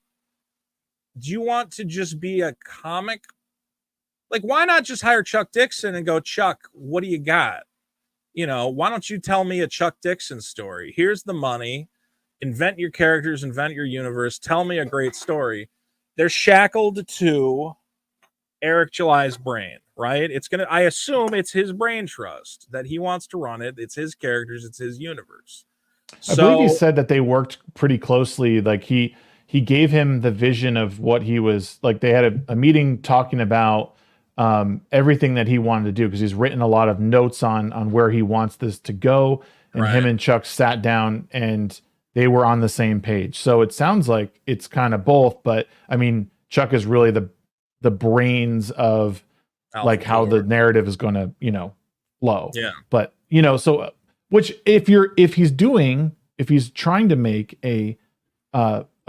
do you want to just be a comic? Like, why not just hire Chuck Dixon and go, Chuck, what do you got? Why don't you tell me a Chuck Dixon story? Here's the money. Invent your characters, invent your universe. Tell me a great story. They're shackled to Eric July's brain, right? I assume it's his brain trust that he wants to run it. It's his characters. It's his universe. I believe he said that they worked pretty closely. Like he gave him the vision of what he was like. They had a meeting talking about everything that he wanted to do, because he's written a lot of notes on where he wants this to go. And him and Chuck sat down and they were on the same page. So it sounds like it's kind of both, but I mean, Chuck is really the brains of like how the narrative is going to, flow. Yeah. But, so which if he's trying to make a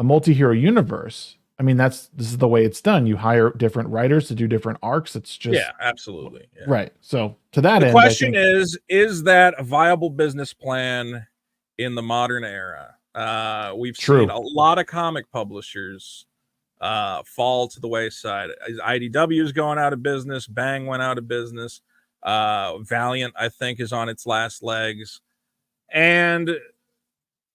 multi-hero universe, I mean, this is the way it's done. You hire different writers to do different arcs. It's just absolutely. Yeah. Right. So to that end, the question is that a viable business plan in the modern era? We've seen a lot of comic publishers fall to the wayside. IDW is going out of business. Bang went out of business. Valiant, I think, is on its last legs. And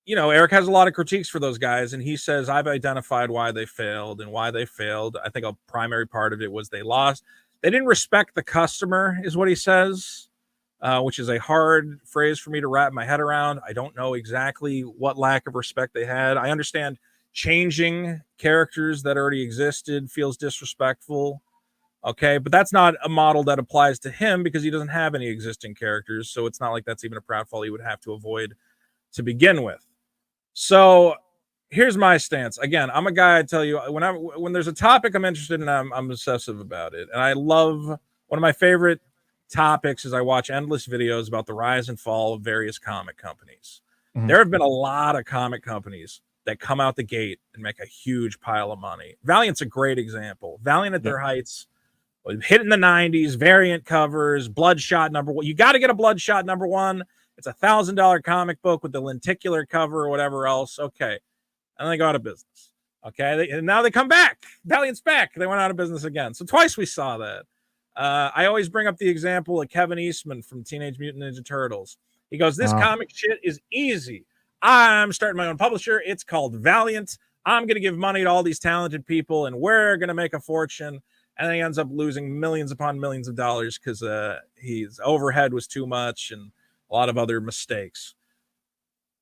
Eric has a lot of critiques for those guys, and he says, I've identified why they failed and why they failed. I think a primary part of it was they didn't respect the customer, is what he says, which is a hard phrase for me to wrap my head around. I don't know exactly what lack of respect they had. I understand changing characters that already existed feels disrespectful. Okay, but that's not a model that applies to him because he doesn't have any existing characters. So it's not like that's even a pratfall he would have to avoid to begin with. So here's my stance. Again, I'm a guy, I tell you, when there's a topic I'm interested in, I'm obsessive about it. And I love, one of my favorite topics is I watch endless videos about the rise and fall of various comic companies. Mm-hmm. There have been a lot of comic companies that come out the gate and make a huge pile of money. Valiant's a great example. Valiant at their heights, hit in the 90s, variant covers, Bloodshot #1. You got to get a Bloodshot #1. It's $1,000 comic book with the lenticular cover or whatever else. Okay. And they go out of business. Okay. And now they come back. Valiant's back. They went out of business again. So twice we saw that. I always bring up the example of Kevin Eastman from Teenage Mutant Ninja Turtles. He goes, this comic shit is easy. I'm starting my own publisher. It's called Valiant. I'm going to give money to all these talented people and we're going to make a fortune. And then he ends up losing millions upon millions of dollars because his overhead was too much and a lot of other mistakes.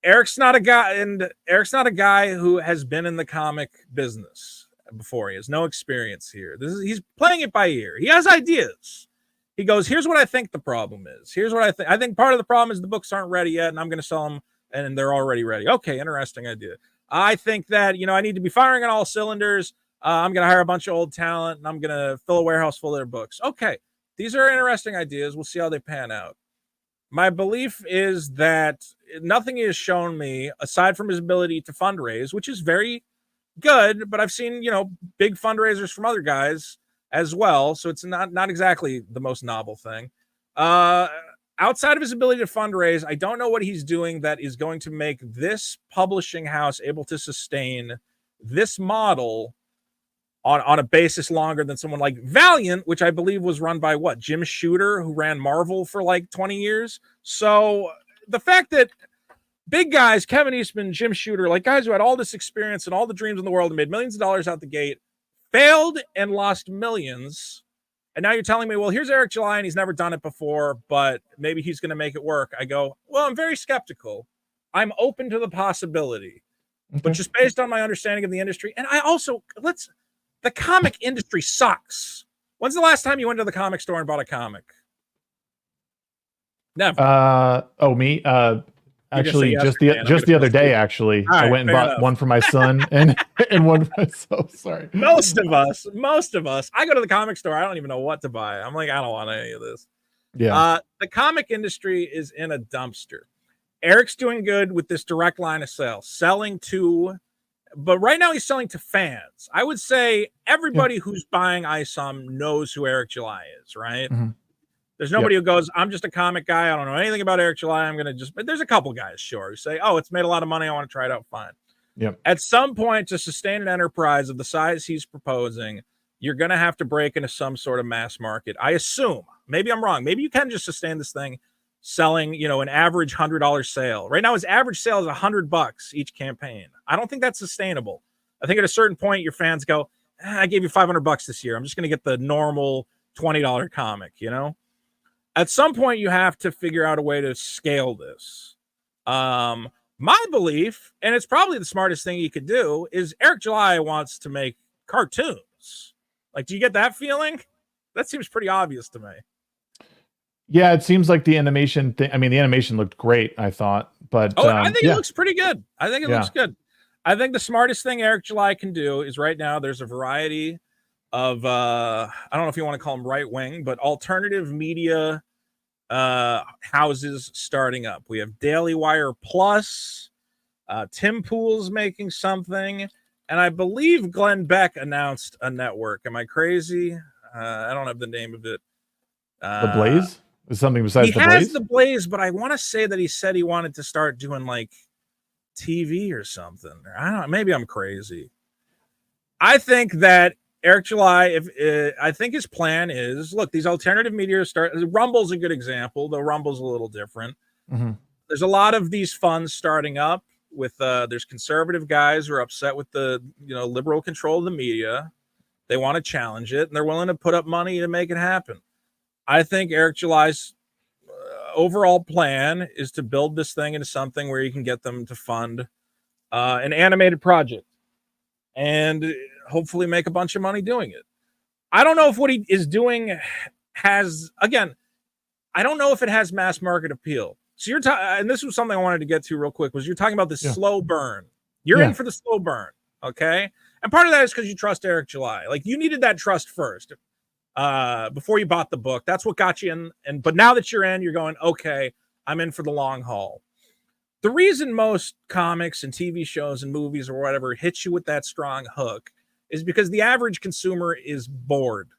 Eric's not a guy who has been in the comic business before. He has no experience here. He's playing it by ear. He has ideas. He goes, here's what I think the problem is. Here's what I think. I think part of the problem is the books aren't ready yet, and I'm going to sell them, and they're already ready. Okay, interesting idea. I think that, I need to be firing on all cylinders. I'm going to hire a bunch of old talent, and I'm going to fill a warehouse full of their books. Okay, these are interesting ideas. We'll see how they pan out. My belief is that nothing is shown me, aside from his ability to fundraise, which is very good, but I've seen, big fundraisers from other guys as well, so it's not exactly the most novel thing. Outside of his ability to fundraise, I don't know what he's doing that is going to make this publishing house able to sustain this model on a basis longer than someone like Valiant, which I believe was run by Jim Shooter, who ran Marvel for like 20 years. So the fact that big guys, Kevin Eastman, Jim Shooter, like guys who had all this experience and all the dreams in the world and made millions of dollars out the gate, failed and lost millions. And now you're telling me, well, here's Eric July and he's never done it before, but maybe he's going to make it work. I go, well, I'm very skeptical. I'm open to the possibility, but just based on my understanding of the industry. And I also, the comic industry sucks. When's the last time you went to the comic store and bought a comic? Never. Me? Actually, just the other day, actually. Right, I went and bought one for my son and one for myself. Sorry. Most of us. I go to the comic store. I don't even know what to buy. I'm like, I don't want any of this. Yeah. The comic industry is in a dumpster. Eric's doing good with this direct line of sales, but right now he's selling to fans. I would say everybody who's buying ISOM knows who Eric July is, right? Mm-hmm. There's nobody who goes, I'm just a comic guy. I don't know anything about Eric July. But there's a couple guys, sure, who say, oh, it's made a lot of money. I want to try it out. Fine. Yep. At some point, to sustain an enterprise of the size he's proposing, you're going to have to break into some sort of mass market. I assume. Maybe I'm wrong. Maybe you can just sustain this thing selling, an average $100 sale. Right now, his average sale is $100 each campaign. I don't think that's sustainable. I think at a certain point, your fans go, I gave you $500 this year. I'm just going to get the normal $20 comic, At some point, you have to figure out a way to scale this. My belief, and it's probably the smartest thing you could do, is Eric July wants to make cartoons. Like, do you get that feeling? That seems pretty obvious to me. Yeah, it seems like the animation thing. I mean, the animation looked great, I thought. But I think it looks pretty good. I think it looks good. I think the smartest thing Eric July can do is right now there's a variety of I don't know if you want to call them right wing, but alternative media houses starting up. We have Daily Wire Plus, Tim Pool's making something, and I believe Glenn Beck announced a network. Am I crazy? I don't have the name of it. The Blaze is something besides He the has Blaze. the Blaze, but I want to say that he said he wanted to start doing like TV or something. I don't know. Maybe I'm crazy. I think that Eric July, I think his plan is, look, these alternative media start. Rumble's a good example, though Rumble's a little different. Mm-hmm. There's a lot of these funds starting up with there's conservative guys who are upset with the liberal control of the media. They want to challenge it, and they're willing to put up money to make it happen. I think Eric July's overall plan is to build this thing into something where you can get them to fund an animated project and hopefully make a bunch of money doing it. I don't know if what he is doing has, again, I don't know if it has mass market appeal. So you're talking, and this was something I wanted to get to real quick, was you're talking about the slow burn. You're in for the slow burn, okay? And part of that is because you trust Eric July. Like, you needed that trust first before you bought the book. That's what got you in. But now that you're in, you're going, okay, I'm in for the long haul. The reason most comics and TV shows and movies or whatever hit you with that strong hook is because the average consumer is bored.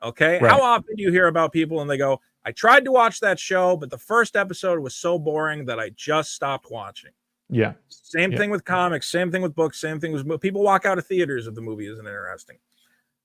Okay. Right. How often do you hear about people and they go, I tried to watch that show, but the first episode was so boring that I just stopped watching. Yeah. Same thing with comics, same thing with books, same thing with people walk out of theaters if the movie isn't interesting.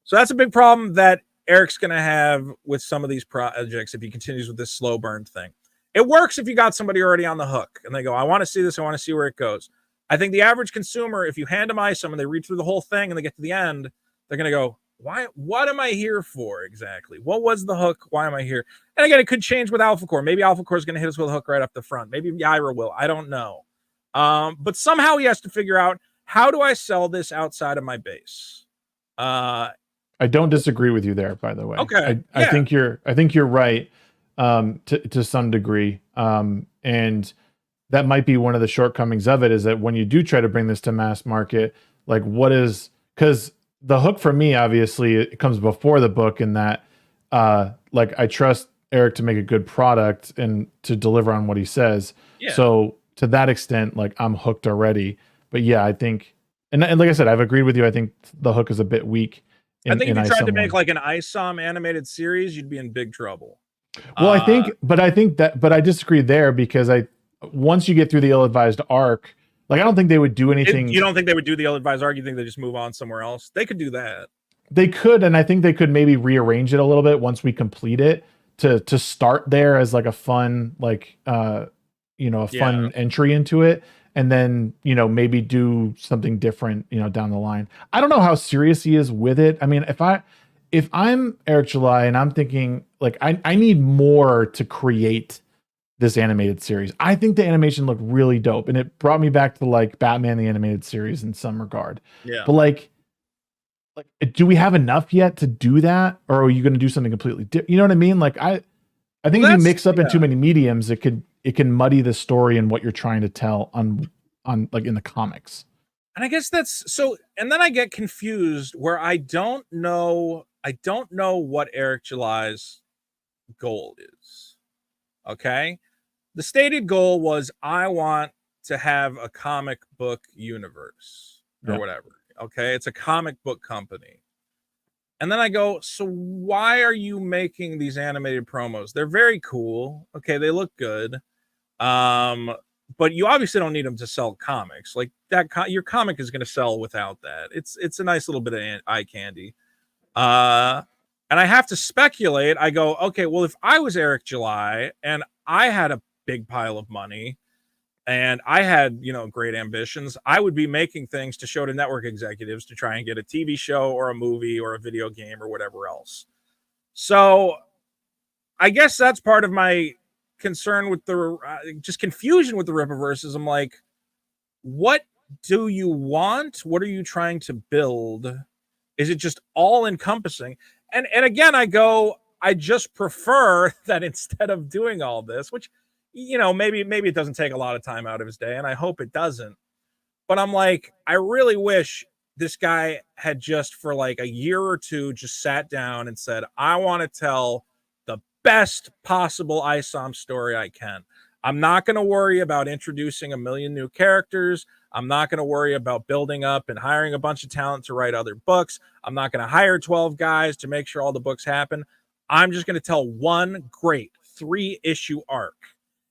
So that's a big problem that Eric's going to have with some of these projects if he continues with this slow burn thing. It works if you got somebody already on the hook and they go, I want to see this. I want to see where it goes. I think the average consumer, if you hand them ISOM and they read through the whole thing and they get to the end, they're going to go, what am I here for exactly? What was the hook? Why am I here? And again, it could change with Alpha Core. Maybe Alpha Core is going to hit us with a hook right up the front. Maybe Yaira will. I don't know. But somehow he has to figure out, how do I sell this outside of my base? I don't disagree with you there, by the way. Okay. I think you're right to some degree. And that might be one of the shortcomings of it, is that when you do try to bring this to mass market, like because the hook for me, obviously, it comes before the book in that, like, I trust Eric to make a good product and to deliver on what he says. Yeah. So to that extent, like, I'm hooked already. But yeah, I think, and like I said, I've agreed with you. I think the hook is a bit weak. I think if you tried to make like an ISOM animated series, you'd be in big trouble. Well, but I disagree there, because once you get through the ill-advised arc, like, I don't think they would do anything. You don't think they would do the ill-advised arc? You think they just move on somewhere else? They could do that. They could, and I think they could maybe rearrange it a little bit once we complete it to start there as like a fun, like, fun entry into it. And then, maybe do something different, down the line. I don't know how serious he is with it. I mean, if I'm Eric July and I'm thinking, like, I need more to create this animated series. I think the animation looked really dope, and it brought me back to like Batman the Animated Series in some regard. Yeah. But like, do we have enough yet to do that, or are you going to do something completely different? You know what I mean? Like, I think if you mix up in too many mediums, it can muddy the story and what you're trying to tell on like in the comics. And I guess that's so. And then I get confused where I don't know what Eric July's goal is. Okay. The stated goal was, I want to have a comic book universe or whatever. Okay. It's a comic book company. And then I go, so why are you making these animated promos? They're very cool. Okay. They look good. But you obviously don't need them to sell comics. Like that, your comic is going to sell without that. It's a nice little bit of eye candy. And I have to speculate. I go, okay, well, if I was Eric July and I had a big pile of money and I had, great ambitions, I would be making things to show to network executives to try and get a TV show or a movie or a video game or whatever else. So I guess that's part of my concern with the just confusion with the Rippaverse. I'm like, what do you want? What are you trying to build? Is it just all encompassing? And again, I just prefer that instead of doing all this, which, maybe it doesn't take a lot of time out of his day, and I hope it doesn't. But I'm like, I really wish this guy had just for like a year or two just sat down and said, I want to tell the best possible ISOM story I can. I'm not going to worry about introducing a million new characters. I'm not going to worry about building up and hiring a bunch of talent to write other books. I'm not going to hire 12 guys to make sure all the books happen. I'm just going to tell one great 3-issue arc.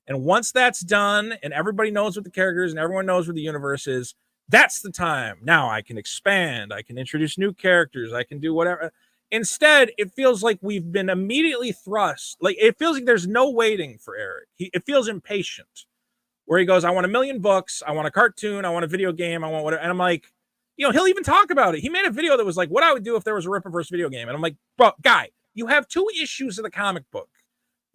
And once that's done and everybody knows what the characters and everyone knows where the universe is, that's the time. Now I can expand. I can introduce new characters. I can do whatever. Instead, it feels like we've been immediately thrust. Like it feels like there's no waiting for Eric. It feels impatient. Where he goes, I want a million books. I want a cartoon. I want a video game. I want whatever. And I'm like, he'll even talk about it. He made a video that was like, what I would do if there was a Rippaverse video game. And I'm like, bro, guy, you have 2 issues of the comic book.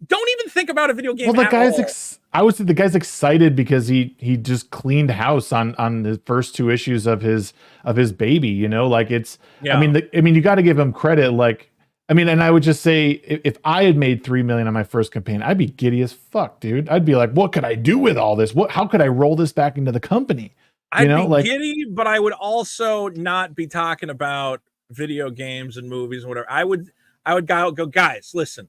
Don't even think about a video game. Well, the guy's I would say the guy's excited because he just cleaned house on the first 2 issues of his baby. Like it's. Yeah. I mean, you got to give him credit. Like, and I would just say if I had made 3 million on my first campaign, I'd be giddy as fuck, dude. I'd be like, what could I do with all this? How could I roll this back into the company? I'd be giddy, but I would also not be talking about video games and movies and whatever. I would go, guys, listen.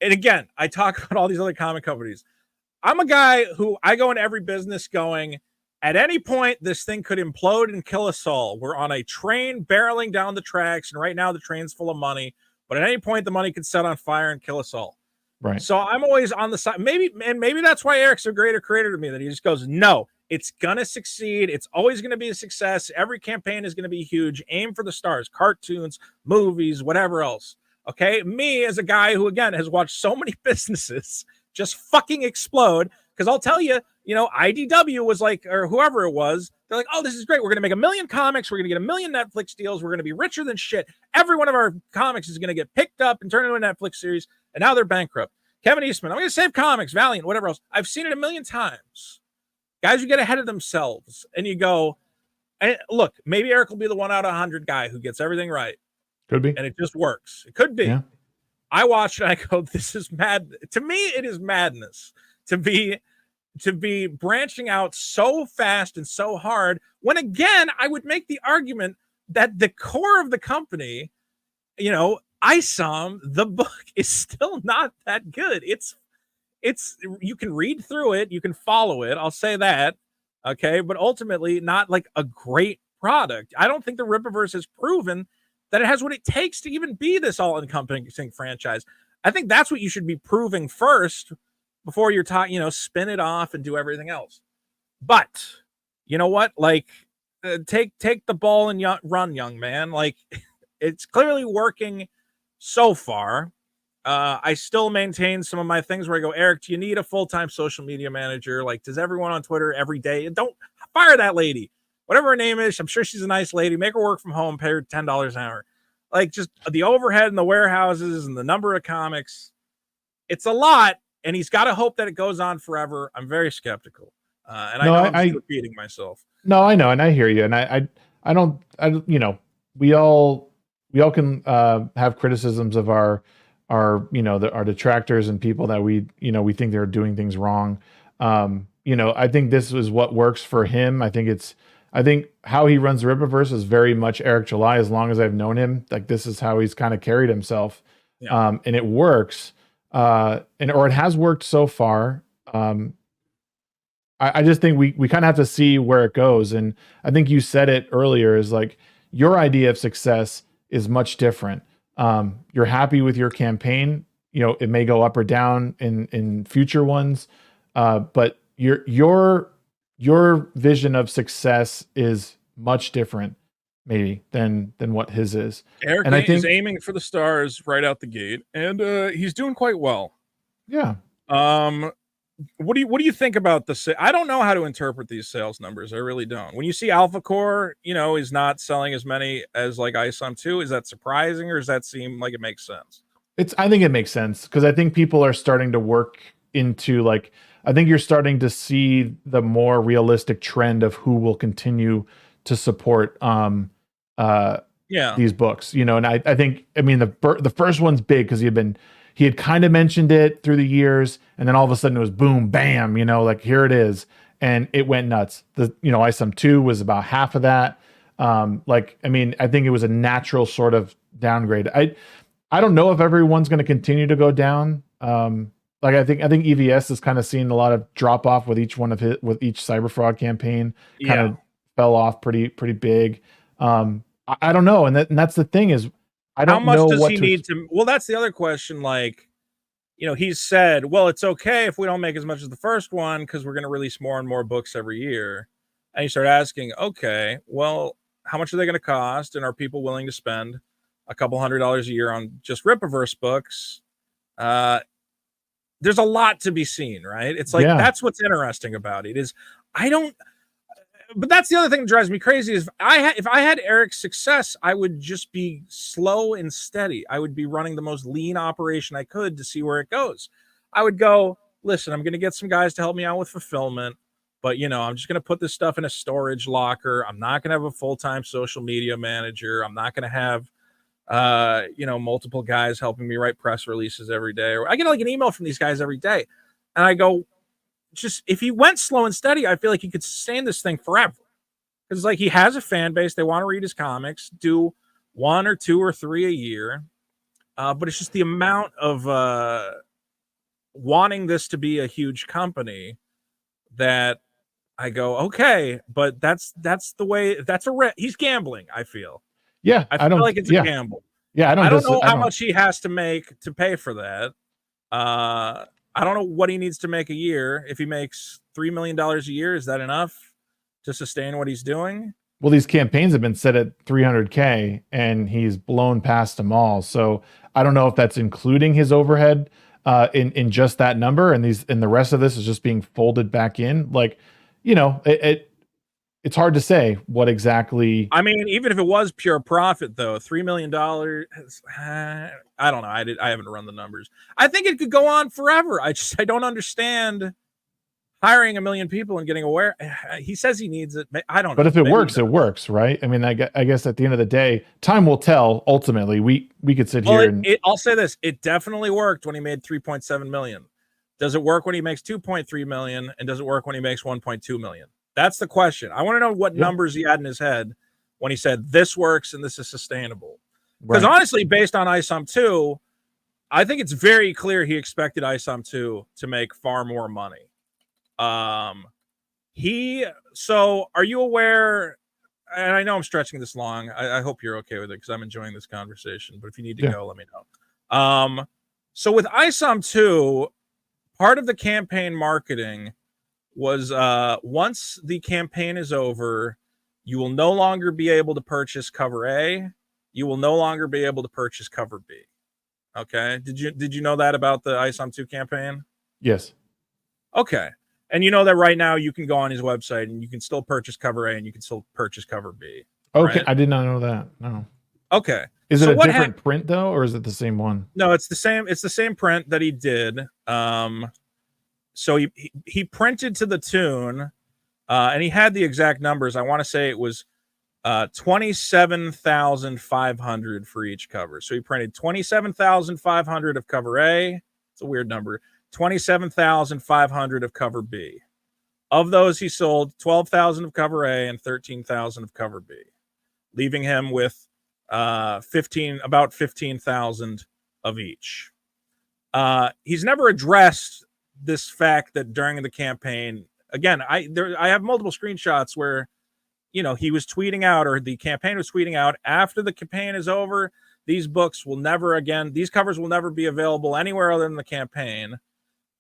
And again, I talk about all these other comic companies. I'm a guy who I go in every business going, at any point, this thing could implode and kill us all. We're on a train barreling down the tracks, and right now the train's full of money. But at any point, the money could set on fire and kill us all. Right. So I'm always on the side. Maybe that's why Eric's a greater creator to me, that he just goes, no, it's going to succeed. It's always going to be a success. Every campaign is going to be huge. Aim for the stars, cartoons, movies, whatever else. Okay, me as a guy who, again, has watched so many businesses just fucking explode. Because I'll tell you, IDW was like, or whoever it was, they're like, oh, this is great. We're going to make 1 million comics. We're going to get 1 million Netflix deals. We're going to be richer than shit. Every one of our comics is going to get picked up and turned into a Netflix series. And now they're bankrupt. Kevin Eastman, I'm going to save comics, Valiant, whatever else. I've seen it 1 million times. Guys who get ahead of themselves. And you go, and look, maybe Eric will be the 1 out of 100 guy who gets everything right. Could be. And it just works. It could be. Yeah. I watch it and I go, this is mad. To me, it is madness to be branching out so fast and so hard when, again, I would make the argument that the core of the company, ISOM, the book, is still not that good. It's you can read through it, you can follow it. I'll say that. Okay. But ultimately not like a great product. I don't think the Rippaverse has proven that it has what it takes to even be this all-encompassing franchise. I think that's what you should be proving first before you're talking, spin it off and do everything else. But you know what? Like, take the ball and run, young man. Like, it's clearly working so far. I still maintain some of my things where I go, Eric, do you need a full-time social media manager? Like, does everyone on Twitter every day? Don't fire that lady. Whatever her name is, I'm sure she's a nice lady. Make her work from home, pay her $10 an hour. Like, just the overhead and the warehouses and the number of comics. It's a lot, and he's got to hope that it goes on forever. I'm very skeptical. And no, I know I'm repeating myself. No, I know, and I hear you. And I don't, we all can have criticisms of our detractors and people that we think they're doing things wrong. I think this is what works for him. I think how he runs the Rippaverse is very much Eric July. As long as I've known him, like, this is how he's kind of carried himself. Yeah. And it works. Or it has worked so far. I just think we kind of have to see where it goes. And I think you said it earlier, is like, your idea of success is much different. You're happy with your campaign. It may go up or down in future ones. But your vision of success is much different, maybe, than what his is. Eric and I think is aiming for the stars right out the gate, and he's doing quite well. Yeah. What do you think about the? I don't know how to interpret these sales numbers. I really don't. When you see Alpha Core, is not selling as many as like ISOM 2, is that surprising, or does that seem like it makes sense? I think it makes sense, because I think people are starting to work into, like, I think you're starting to see the more realistic trend of who will continue to support these books, and I think, the first one's big because he had kind of mentioned it through the years, and then all of a sudden it was boom, bam, like, here it is, and it went nuts. The ISOM 2 was about half of that. Like, I mean, I think it was a natural sort of downgrade. I don't know if everyone's going to continue to go down. Like I think EVS has kind of seen a lot of drop off with each with each cyber fraud campaign kind of fell off pretty big. I don't know, and that's the thing is I don't know does what he need to. Well, that's the other question. Like, you know, he's said, well, it's okay if we don't make as much as the first one because we're going to release more and more books every year. And you start asking, okay, well, how much are they going to cost, and are people willing to spend a couple $100s a year on just Rippaverse books? There's a lot to be seen, right? It's like that's what's interesting about it is but that's the other thing that drives me crazy is if I had Eric's success, I would just be slow and steady. I would be running the most lean operation I could to see where it goes. I would go, listen, I'm going to get some guys to help me out with fulfillment, but you know, I'm just going to put this stuff in a storage locker. I'm not going to have a full-time social media manager. I'm not going to have you know, multiple guys helping me write press releases every day. Or I get like an email from these guys every day. And I go, just if he went slow and steady, I feel like he could sustain this thing forever. Because like he has a fan base, they want to read his comics, do 1 or 2 or 3 a year. But it's just the amount of wanting this to be a huge company that I go, okay, but that's the way he's gambling, I feel. Yeah, I feel like it's a gamble. Yeah, I don't know how much he has to make to pay for that. I don't know what he needs to make a year. If he makes $3 million a year, is that enough to sustain what he's doing? Well, these campaigns have been set at 300K and he's blown past them all. So I don't know if that's including his overhead in just that number, and the rest of this is just being folded back in. Like, you know, it's hard to say what exactly. I mean, even if it was pure profit, though, $3 million, I don't know. I haven't run the numbers. I think it could go on forever. I don't understand hiring 1 million people and getting aware. He says he needs it. I don't know. But if it works, it works, right? I mean, I guess at the end of the day, time will tell. Ultimately, we could sit here and I'll say this: it definitely worked when he made 3.7 million. Does it work when he makes 2.3 million? And does it work when he makes 1.2 million? That's the question. I want to know what numbers he had in his head when he said this works and this is sustainable. Because honestly, based on ISOM 2, I think it's very clear he expected ISOM 2 to make far more money. So are you aware, and I know I'm stretching this long, I hope you're okay with it because I'm enjoying this conversation, but if you need to go, let me know. So with ISOM 2, part of the campaign marketing was once the campaign is over, you will no longer be able to purchase cover A. You will no longer be able to purchase cover B. Okay. Did you know that about the ISOM 2 campaign? Yes. Okay. And you know that right now you can go on his website and you can still purchase cover A and you can still purchase cover B. Okay. Right? I did not know that. No. Okay. Is it a different print though, or is it the same one? No, it's the same. It's the same print that he did. So he printed to the tune, and he had the exact numbers. I want to say it was 27,500 for each cover. So he printed 27,500 of cover A. It's a weird number. 27,500 of cover B. Of those, he sold 12,000 of cover A and 13,000 of cover B, leaving him with about 15,000 of each. He's never addressed this fact that during the campaign, again, I have multiple screenshots where, you know, he was tweeting out, or the campaign was tweeting out, after the campaign is over, these covers will never be available anywhere other than the campaign.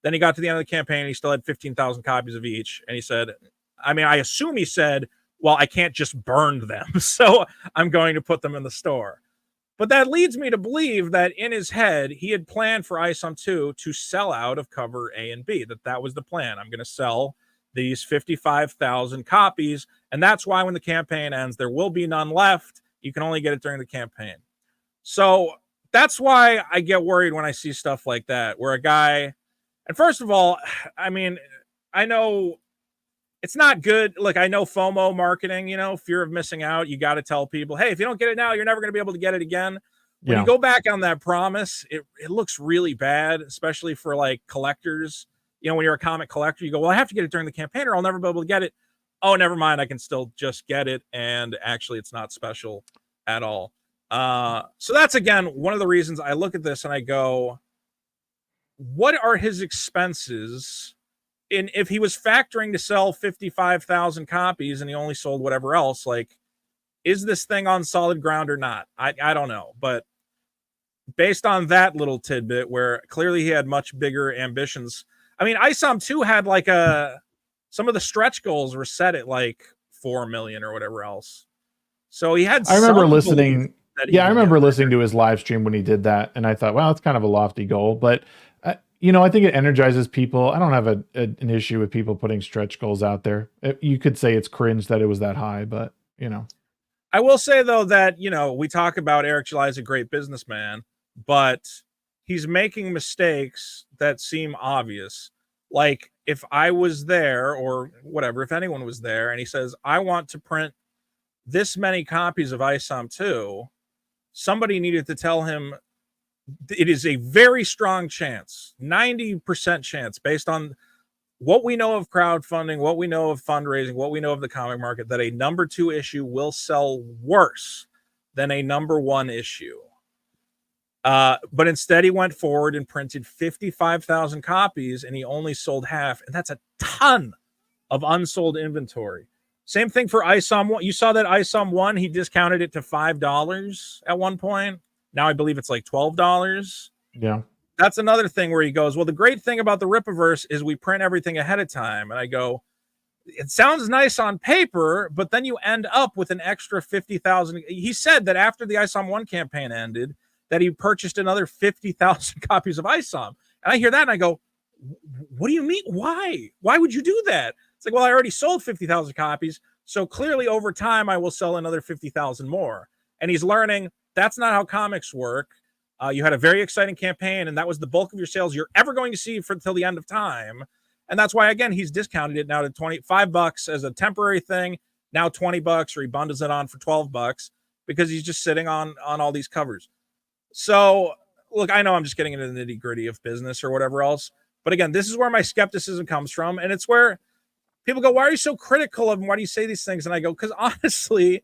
Then he got to the end of the campaign, he still had 15,000 copies of each. And he said, I assume he said, well, I can't just burn them, so I'm going to put them in the store. But that leads me to believe that in his head, he had planned for ISOM 2 to sell out of cover A and B, that was the plan. I'm going to sell these 55,000 copies, and that's why when the campaign ends, there will be none left. You can only get it during the campaign. So that's why I get worried when I see stuff like that, where a guy, and first of all, I mean, I know it's not good. Look, I know FOMO marketing, you know, fear of missing out. You got to tell people, hey, if you don't get it now, you're never going to be able to get it again. When you go back on that promise, it looks really bad, especially for like collectors. You know, when you're a comic collector, you go, well, I have to get it during the campaign or I'll never be able to get it. oh, never mind, I can still just get it, and actually it's not special at all. So that's, again, one of the reasons I look at this and I go, what are his expenses? And if he was factoring to sell 55,000 copies and he only sold whatever else, like, is this thing on solid ground or not? I don't know. But based on that little tidbit where clearly he had much bigger ambitions. I mean, ISOM 2 had like some of the stretch goals were set at like 4 million or whatever else. So he had, I remember listening. Yeah, I remember listening to his live stream when he did that, and I thought, well, it's kind of a lofty goal, but I think it energizes people. I don't have an issue with people putting stretch goals out there. You could say it's cringe that it was that high, but I will say though that we talk about Eric July as a great businessman, but he's making mistakes that seem obvious. Like, if I was there or whatever, if anyone was there, and he says, I want to print this many copies of ISOM 2, somebody needed to tell him it is a very strong chance, 90% chance, based on what we know of crowdfunding, what we know of fundraising, what we know of the comic market, that a number 2 issue will sell worse than a number 1 issue. But instead he went forward and printed 55,000 copies, and he only sold half, and that's a ton of unsold inventory. Same thing for ISOM 1. You saw that ISOM 1, he discounted it to $5 at one point. Now I believe it's like $12. Yeah. That's another thing where he goes, well, the great thing about the Rippaverse is we print everything ahead of time. And I go, it sounds nice on paper, but then you end up with an extra 50,000. He said that after the ISOM 1 campaign ended, that he purchased another 50,000 copies of ISOM. And I hear that and I go, what do you mean? Why? Why would you do that? It's like, well, I already sold 50,000 copies. So clearly over time, I will sell another 50,000 more. And he's learning that's not how comics work. You had a very exciting campaign, and that was the bulk of your sales you're ever going to see for until the end of time. And that's why, again, he's discounted it now to $25 as a temporary thing. Now $20, or he bundles it on for $12 because he's just sitting on all these covers. So look, I know I'm just getting into the nitty gritty of business or whatever else. But again, this is where my skepticism comes from. And it's where people go, why are you so critical of him? Why do you say these things? And I go, because honestly,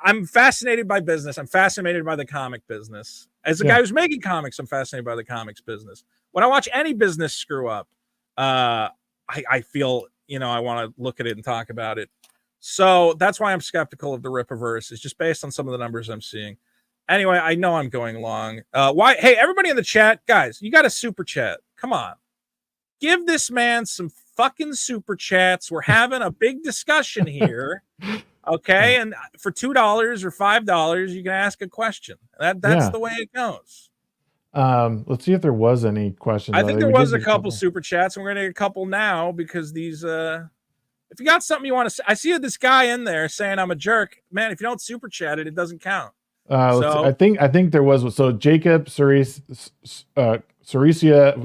I'm fascinated by business. I'm fascinated by the comic business. As a guy who's making comics, I'm fascinated by the comics business. When I watch any business screw up, I feel, I want to look at it and talk about it. So that's why I'm skeptical of the Rippaverse. It's just based on some of the numbers I'm seeing. Anyway, I know I'm going long. Hey, everybody in the chat, guys, you got a super chat. Come on. Give this man some fucking super chats. We're having a big discussion here. Okay, and for $2 or $5, you can ask a question. That's the way it goes. Let's see if there was any questions. I think there was a couple super chats, and we're gonna get a couple now because these. If you got something you want to say, I see this guy in there saying I'm a jerk. Man, if you don't super chat it, it doesn't count. I think there was. So Jacob Cericia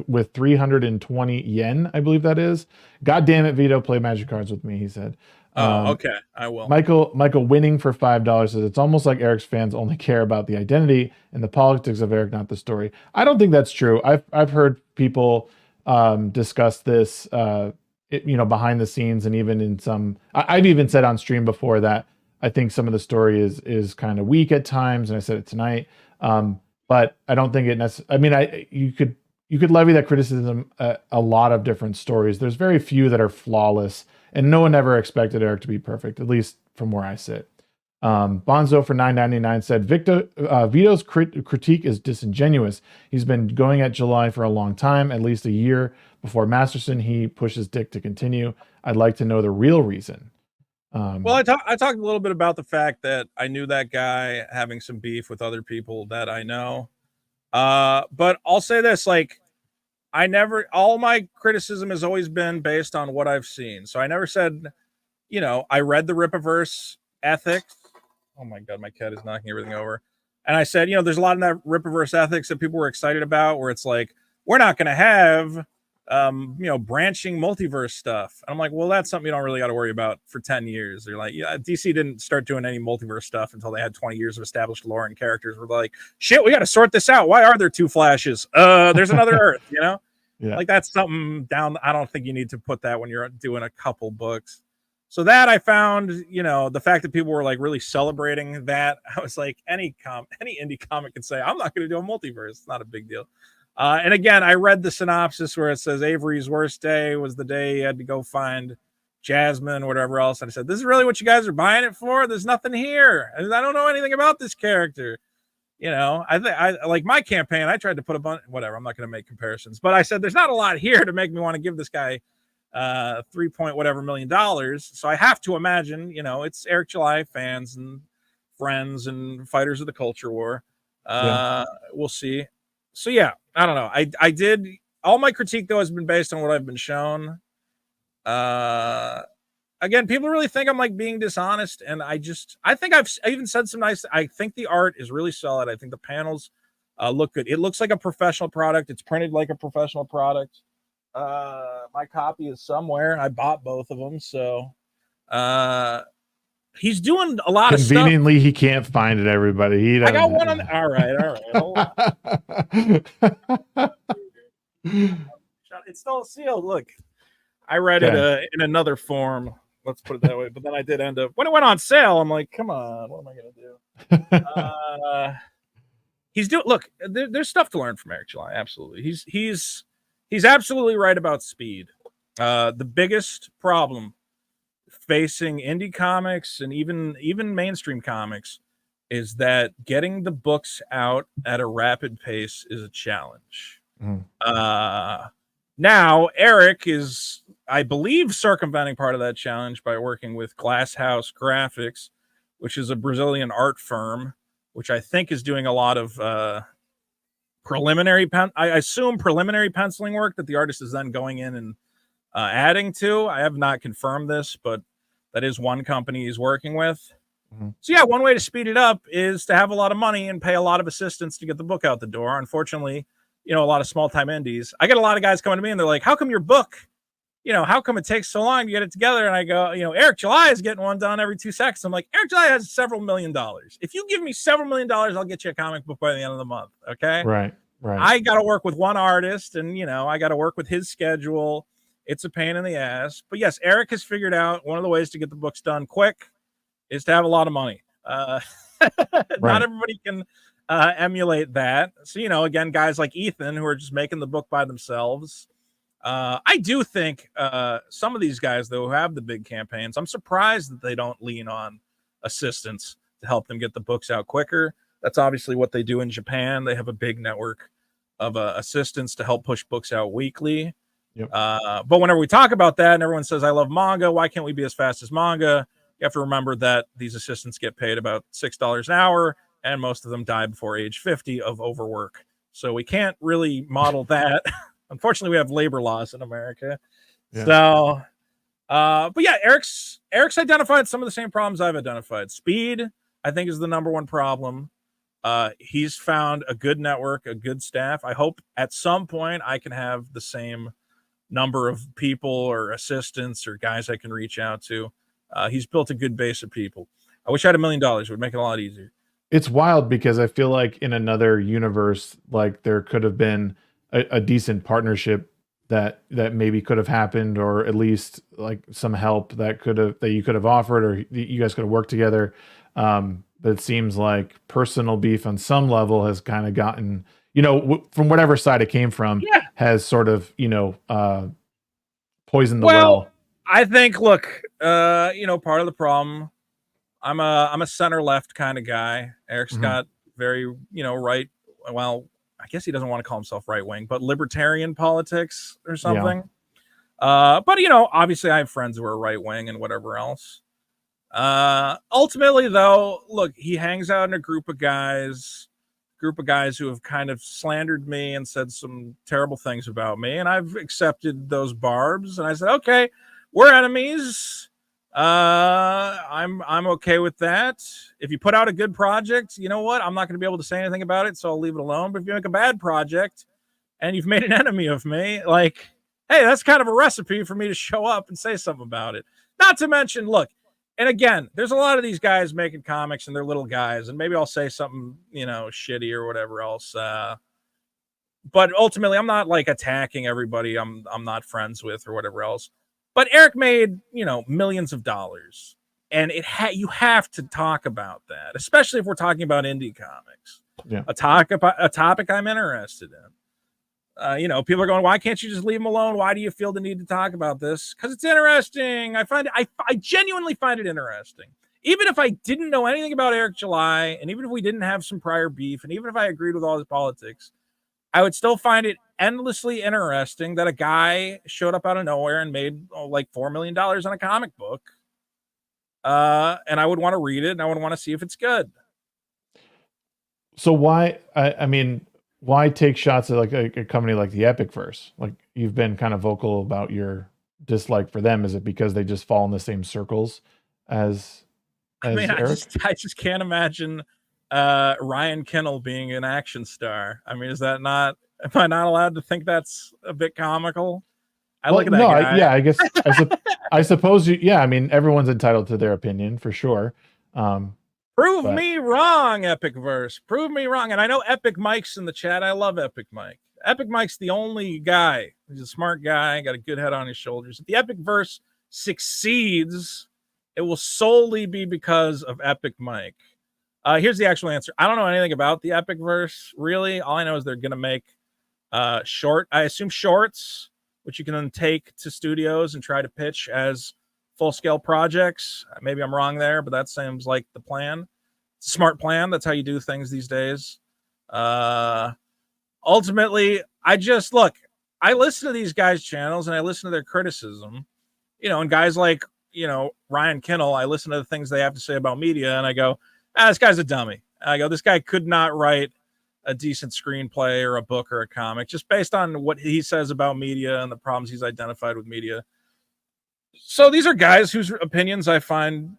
with 320 yen, I believe that is. God damn it, Vito, play Magic cards with me, he said. Okay, I will. Michael winning for $5 says it's almost like Eric's fans only care about the identity and the politics of Eric, not the story. I don't think that's true. I've heard people discuss this, behind the scenes, and even in some. I've even said on stream before that I think some of the story is kind of weak at times, and I said it tonight. But I don't think it necessarily. I mean, you could levy that criticism a lot of different stories. There's very few that are flawless. And no one ever expected Eric to be perfect, at least from where I sit. Bonzo for $9.99 said, Vito's critique is disingenuous. He's been going at July for a long time, at least a year. Before Masterson, he pushes Dick to continue. I'd like to know the real reason. Well, I talked a little bit about the fact that I knew that guy having some beef with other people that I know. But I'll say this, all my criticism has always been based on what I've seen. So I never said, I read the Rippaverse ethics. Oh my God, my cat is knocking everything over. And I said, there's a lot of that Rippaverse ethics that people were excited about, where it's like, we're not going to have, branching multiverse stuff. And I'm like, well, that's something you don't really got to worry about for 10 years. They're like, yeah, DC didn't start doing any multiverse stuff until they had 20 years of established lore and characters. We're like, shit, we got to sort this out. Why are there 2 Flashes? There's another Earth, Yeah. Like, that's something down. I don't think you need to put that when you're doing a couple books. So that I found, you know, the fact that people were like really celebrating that, I was like, any indie comic can say, I'm not going to do a multiverse. It's not a big deal. And again, I read the synopsis where it says Avery's worst day was the day he had to go find Jasmine, whatever else. And I said, this is really what you guys are buying it for? There's nothing here. And I don't know anything about this character. You know, I like my campaign. I tried to put a bunch, whatever. I'm not going to make comparisons, but I said, there's not a lot here to make me want to give this guy 3 point whatever $million. So I have to imagine, you know, it's Eric July fans and friends and fighters of the culture war. We'll see. So yeah, I don't know. I did all my critique though has been based on what I've been shown. Again, people really think I'm like being dishonest, and I think I even said some nice. I think the art is really solid. I think the panels look good. It looks like a professional product. It's printed like a professional product. My copy is somewhere. I bought both of them, so he's doing a lot of stuff. Conveniently, he can't find it. Everybody, I got one on. All right. It's still sealed. Look, I read it in another form. Let's put it that way. But then I did end up when it went on sale. I'm like, come on, what am I gonna do? He's doing. Look, there's stuff to learn from Eric July. Absolutely, he's absolutely right about speed. The biggest problem facing indie comics and even mainstream comics is that getting the books out at a rapid pace is a challenge. Now Eric is, I believe, circumventing part of that challenge by working with Glass House Graphics, which is a Brazilian art firm, which I think is doing a lot of preliminary penciling work that the artist is then going in and adding to. I have not confirmed this, but that is one company he's working with. So yeah, one way to speed it up is to have a lot of money and pay a lot of assistants to get the book out the door. Unfortunately, you know, a lot of small time indies, I get a lot of guys coming to me and they're like, how come your book, you know, how come it takes so long to get it together? And I go, you know, Eric July is getting one done every 2 seconds. I'm like, Eric July has several $1 million. If you give me several $1 million, I'll get you a comic book by the end of the month. Okay. Right. I got to work with one artist and, you know, I got to work with his schedule. It's a pain in the ass. But yes, Eric has figured out one of the ways to get the books done quick is to have a lot of money. Not everybody can emulate that. So, you know, again, guys like Ethan who are just making the book by themselves. I do think some of these guys, though, who have the big campaigns, I'm surprised that they don't lean on assistants to help them get the books out quicker. That's obviously what they do in Japan. They have a big network of assistants to help push books out weekly. Yep. But whenever we talk about that and everyone says, I love manga, why can't we be as fast as manga? You have to remember that these assistants get paid about $6 an hour, and most of them die before age 50 of overwork. So we can't really model that. Unfortunately, we have labor laws in America. Yeah. So, but yeah, Eric's identified some of the same problems I've identified. Speed, I think, is the number one problem. He's found a good network, a good staff. I hope at some point I can have the same number of people or assistants or guys I can reach out to. He's built a good base of people. I wish I had $1 million. It would make it a lot easier. It's wild because I feel like in another universe, like there could have been a decent partnership that maybe could have happened, or at least like some help that you could have offered, or you guys could have worked together. But it seems like personal beef on some level has kind of gotten, you know, from whatever side it came from, has sort of, you know, poisoned the well. I think, look, you know, part of the problem, I'm a center left kind of guy. Eric's got very, you know, right. Well, I guess he doesn't want to call himself right wing, but libertarian politics or something. Yeah. But you know, obviously I have friends who are right wing and whatever else. Ultimately though, look, he hangs out in a group of guys who have kind of slandered me and said some terrible things about me. And I've accepted those barbs. And I said, okay, we're enemies. I'm okay with that. If you put out a good project, you know what? I'm not going to be able to say anything about it, so I'll leave it alone. But if you make a bad project and you've made an enemy of me, like, hey, that's kind of a recipe for me to show up and say something about it. Not to mention, look, and again, there's a lot of these guys making comics and they're little guys, and maybe I'll say something, you know, shitty or whatever else. But ultimately, I'm not like attacking everybody I'm not friends with or whatever else. But Eric made, millions of dollars, and you have to talk about that, especially if we're talking about indie comics. Yeah. A topic I'm interested in. People are going, why can't you just leave him alone? Why do you feel the need to talk about this? Because it's interesting. I genuinely find it interesting. Even if I didn't know anything about Eric July, and even if we didn't have some prior beef, and even if I agreed with all his politics, I would still find it endlessly interesting that a guy showed up out of nowhere and made like $4 million on a comic book. And I would want to read it, and I would want to see if it's good. So why, I mean, why take shots at like a company like the Epicverse? Like, you've been kind of vocal about your dislike for them. Is it because they just fall in the same circles as Eric? I just can't imagine Ryan Kinnell being an action star. I mean, am I not allowed to think that's a bit comical? Look at that guy. I guess I suppose I mean, everyone's entitled to their opinion for sure. Prove me wrong, Epicverse. Prove me wrong. And I know Epic Mike's in the chat. I love Epic Mike. Epic Mike's the only guy. He's a smart guy, got a good head on his shoulders. If the Epicverse succeeds, it will solely be because of Epic Mike. Here's the actual answer. I don't know anything about the Epicverse, really. All I know is they're going to make I assume shorts, which you can then take to studios and try to pitch as full-scale projects. Maybe I'm wrong there, but that seems like the plan. It's a smart plan. That's how you do things these days. Ultimately, I listen to these guys' channels and I listen to their criticism, and guys like, Ryan Kinnell, I listen to the things they have to say about media and I go, this guy's a dummy. I go, this guy could not write a decent screenplay or a book or a comic just based on what he says about media and the problems he's identified with media. So these are guys whose opinions I find,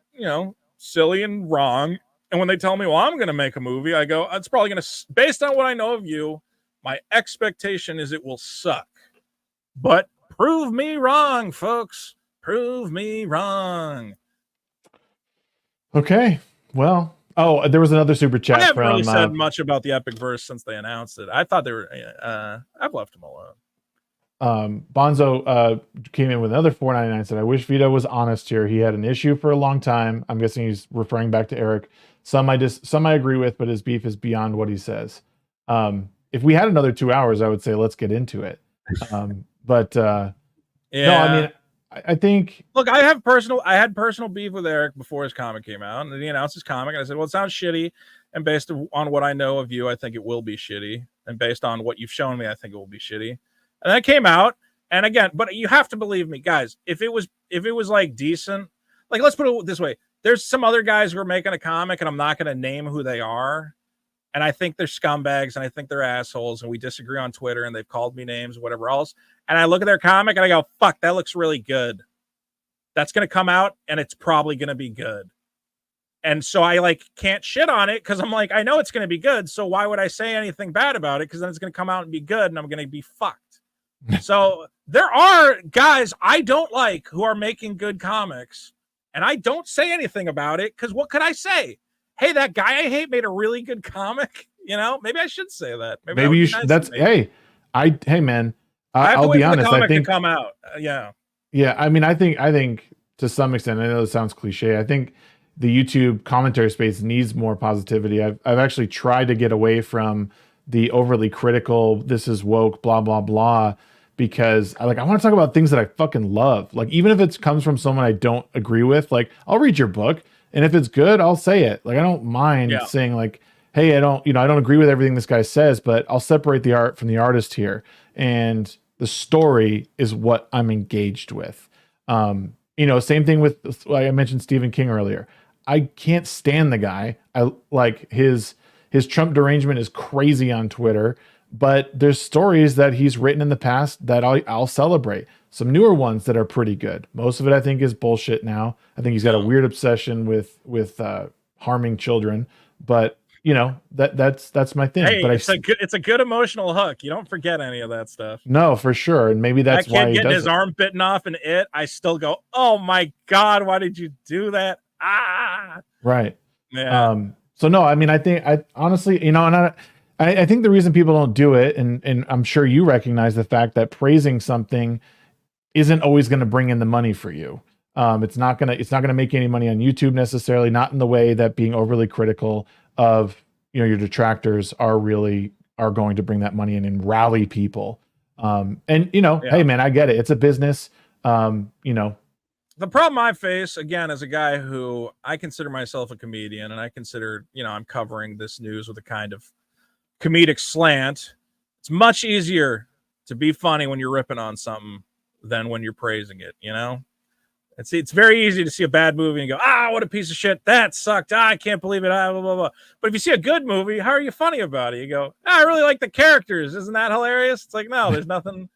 silly and wrong. And when they tell me, well, I'm going to make a movie, I go, it's probably going to, based on what I know of you, my expectation is it will suck. But prove me wrong, folks. Prove me wrong. Okay. Well, there was another super chat. I haven't really said much about the Epicverse since they announced it. I thought they were, I've left them alone. Bonzo came in with another $4.99, said, I wish Vito was honest here. He had an issue for a long time. I'm guessing he's referring back to Eric. Some I agree with, but his beef is beyond what he says. If we had another 2 hours, I would say let's get into it. No, I mean, I think, look, I had personal beef with Eric before his comic came out, and he announced his comic, and I said, well, it sounds shitty, and based on what I know of you, I think it will be shitty, and based on what you've shown me, I think it will be shitty. And that came out, and again, but you have to believe me, guys. If it was like decent, like, let's put it this way: there's some other guys who are making a comic, and I'm not going to name who they are, and I think they're scumbags, and I think they're assholes, and we disagree on Twitter, and they've called me names and whatever else. And I look at their comic, and I go, "Fuck, that looks really good. That's going to come out, and it's probably going to be good." And so I can't shit on it because I'm like, I know it's going to be good. So why would I say anything bad about it? Because then it's going to come out and be good, and I'm going to be fucked. So there are guys I don't like who are making good comics, and I don't say anything about it because what could I say? Hey, that guy I hate made a really good comic. Maybe I should say that. Maybe you should. Hey man. I'll be honest. I think to come out. Yeah. I mean, I think to some extent, I know it sounds cliche. I think the YouTube commentary space needs more positivity. I've actually tried to get away from the overly critical, this is woke, blah, blah, blah, because I want to talk about things that I fucking love. Like, even if it comes from someone I don't agree with, I'll read your book, and if it's good, I'll say it. I don't mind saying hey, I don't agree with everything this guy says, but I'll separate the art from the artist here. And the story is what I'm engaged with. Same thing with, I mentioned Stephen King earlier. I can't stand the guy. I like his Trump derangement is crazy on Twitter, but there's stories that he's written in the past that I'll celebrate. Some newer ones that are pretty good. Most of it I think is bullshit now. I think he's got a weird obsession with harming children, but that's my thing. Hey, but it's a good emotional hook. You don't forget any of that stuff. No, for sure. And maybe that's why he getting does his arm bitten off and I still go, oh my God, why did you do that? Right. Yeah. So no, I mean, I honestly, and I think the reason people don't do it, and I'm sure you recognize the fact that praising something isn't always going to bring in the money for you. It's not gonna make any money on YouTube necessarily, not in the way that being overly critical of, you know, your detractors are going to bring that money in and rally people. And you know, hey man, I get it. It's a business. You know, the problem I face, again, as a guy who I consider myself a comedian, and I consider, you know, I'm covering this news with a kind of comedic slant. It's much easier to be funny when you're ripping on something than when you're praising it, you know? It's very easy to see a bad movie and go, what a piece of shit. That sucked. I can't believe it. Blah, blah, blah. But if you see a good movie, how are you funny about it? You go, I really like the characters. Isn't that hilarious? It's like, no, there's nothing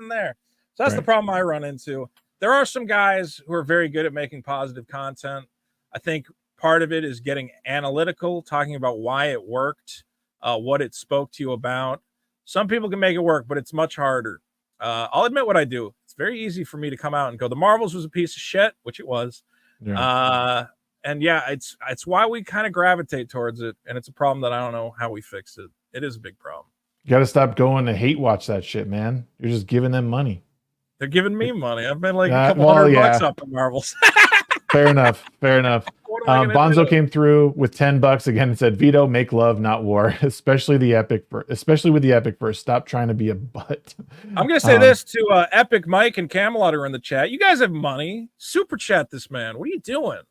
there. So that's the problem I run into. There are some guys who are very good at making positive content. I think part of it is getting analytical, talking about why it worked, what it spoke to you about. Some people can make it work, but it's much harder. I'll admit what I do. It's very easy for me to come out and go, The Marvels was a piece of shit, which it was. Yeah. And yeah, it's why we kind of gravitate towards it. And it's a problem that I don't know how we fix it. It is a big problem. You got to stop going to hate watch that shit, man. You're just giving them money. They're giving me money. I've been like a couple $100 up in Marvels. Fair enough. Bonzo came through with $10 again and said, Vito, make love, not war, especially with the epic verse. Stop trying to be a butt. I'm going to say this to Epic Mike and Camelot are in the chat. You guys have money. Super chat this man. What are you doing?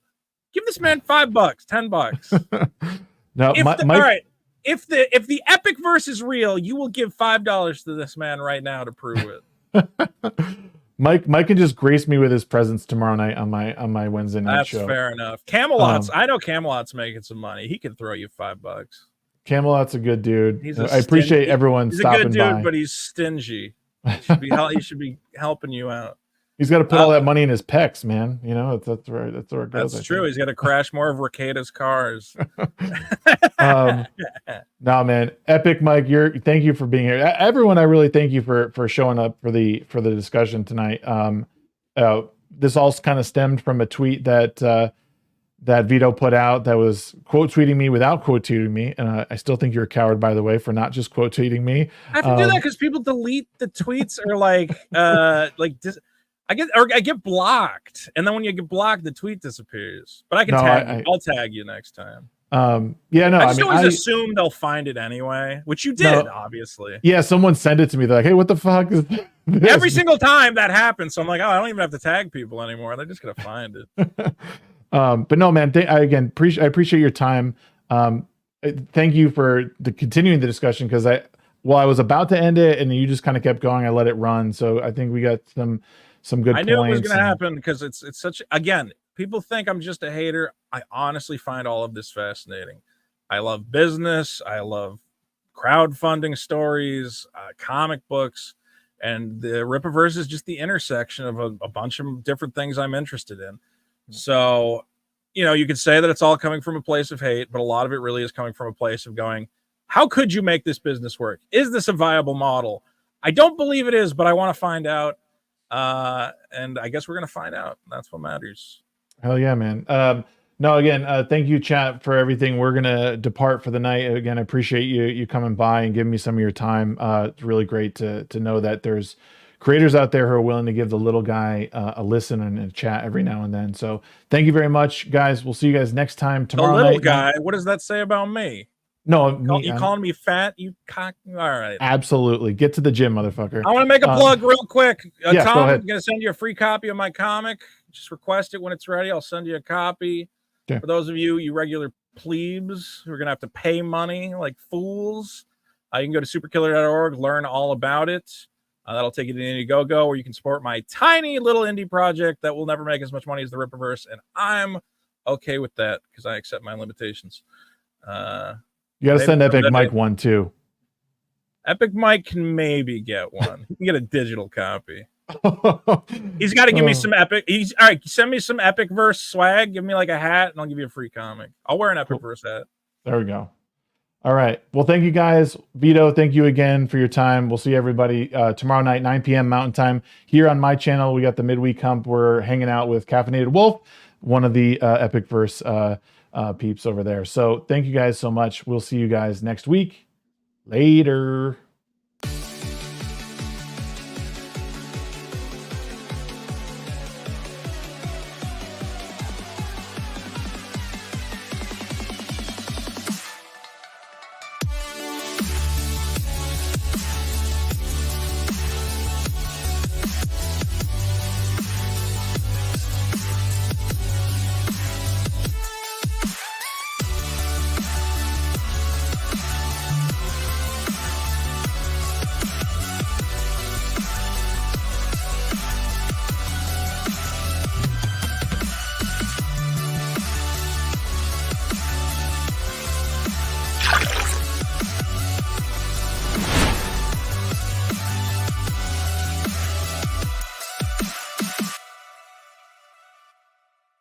Give this man $5, $10. No, all right. If the epic verse is real, you will give $5 to this man right now to prove it. Mike can just grace me with his presence tomorrow night on my Wednesday night show. That's fair enough. Camelot's, I know Camelot's making some money. He can throw you $5. Camelot's a good dude. I appreciate everyone stopping by. He's a good dude, but he's stingy. He should be helping you out. He's got to put all that money in his pecs, man. You know, that's where it goes. That's true. He's got to crash more of Recada's cars. No, man. Epic Mike, thank you for being here. Everyone, I really thank you for showing up for the discussion tonight. This all kind of stemmed from a tweet that Vito put out that was quote tweeting me without quote tweeting me, and I still think you're a coward, by the way, for not just quote tweeting me. I have to do that because people delete the tweets or I get blocked, and then when you get blocked, the tweet disappears. But I can I'll tag you next time. I always assume they'll find it anyway, which you did, obviously. Yeah, someone sent it to me. They're like, "Hey, what the fuck is this?" Every single time that happens, so I'm like, "Oh, I don't even have to tag people anymore. They're just gonna find it." But no, man. I appreciate your time. Thank you for continuing the discussion because I was about to end it, and you just kind of kept going. I let it run, so I think we got some good points. I knew it was going to happen because it's such, again, people think I'm just a hater. I honestly find all of this fascinating. I love business. I love crowdfunding stories, comic books, and the Rippaverse is just the intersection of a bunch of different things I'm interested in. So, you know, you could say that it's all coming from a place of hate, but a lot of it really is coming from a place of going, how could you make this business work? Is this a viable model? I don't believe it is, but I want to find out. And I guess we're going to find out. That's what matters. Hell yeah, man. No, again, thank you, chat, for everything. We're going to depart for the night. Again, I appreciate you coming by and giving me some of your time. It's really great to know that there's creators out there who are willing to give the little guy a listen and a chat every now and then. So thank you very much, guys. We'll see you guys next time tomorrow night. The little guy, what does that say about me? No, you calling me fat? You cock. All right. Absolutely. Get to the gym, motherfucker. I want to make a plug real quick. Go ahead. I'm going to send you a free copy of my comic. Just request it when it's ready. I'll send you a copy. Okay. For those of you regular plebes who are going to have to pay money like fools, you can go to superkiller.org, learn all about it. That'll take you to Indiegogo, where you can support my tiny little indie project that will never make as much money as the Rippaverse, and I'm okay with that because I accept my limitations. You got to send Epic Mike one too. Epic Mike can maybe get one. He can get a digital copy. He's got to give me some Epic. All right, send me some Epic Verse swag. Give me like a hat, and I'll give you a free comic. I'll wear an Epic Verse hat. There we go. All right. Well, thank you guys. Vito, thank you again for your time. We'll see everybody tomorrow night, 9 p.m. Mountain Time. Here on my channel, we got the midweek hump. We're hanging out with Caffeinated Wolf, one of the Epic Verse peeps over there. So thank you guys so much. We'll see you guys next week. Later.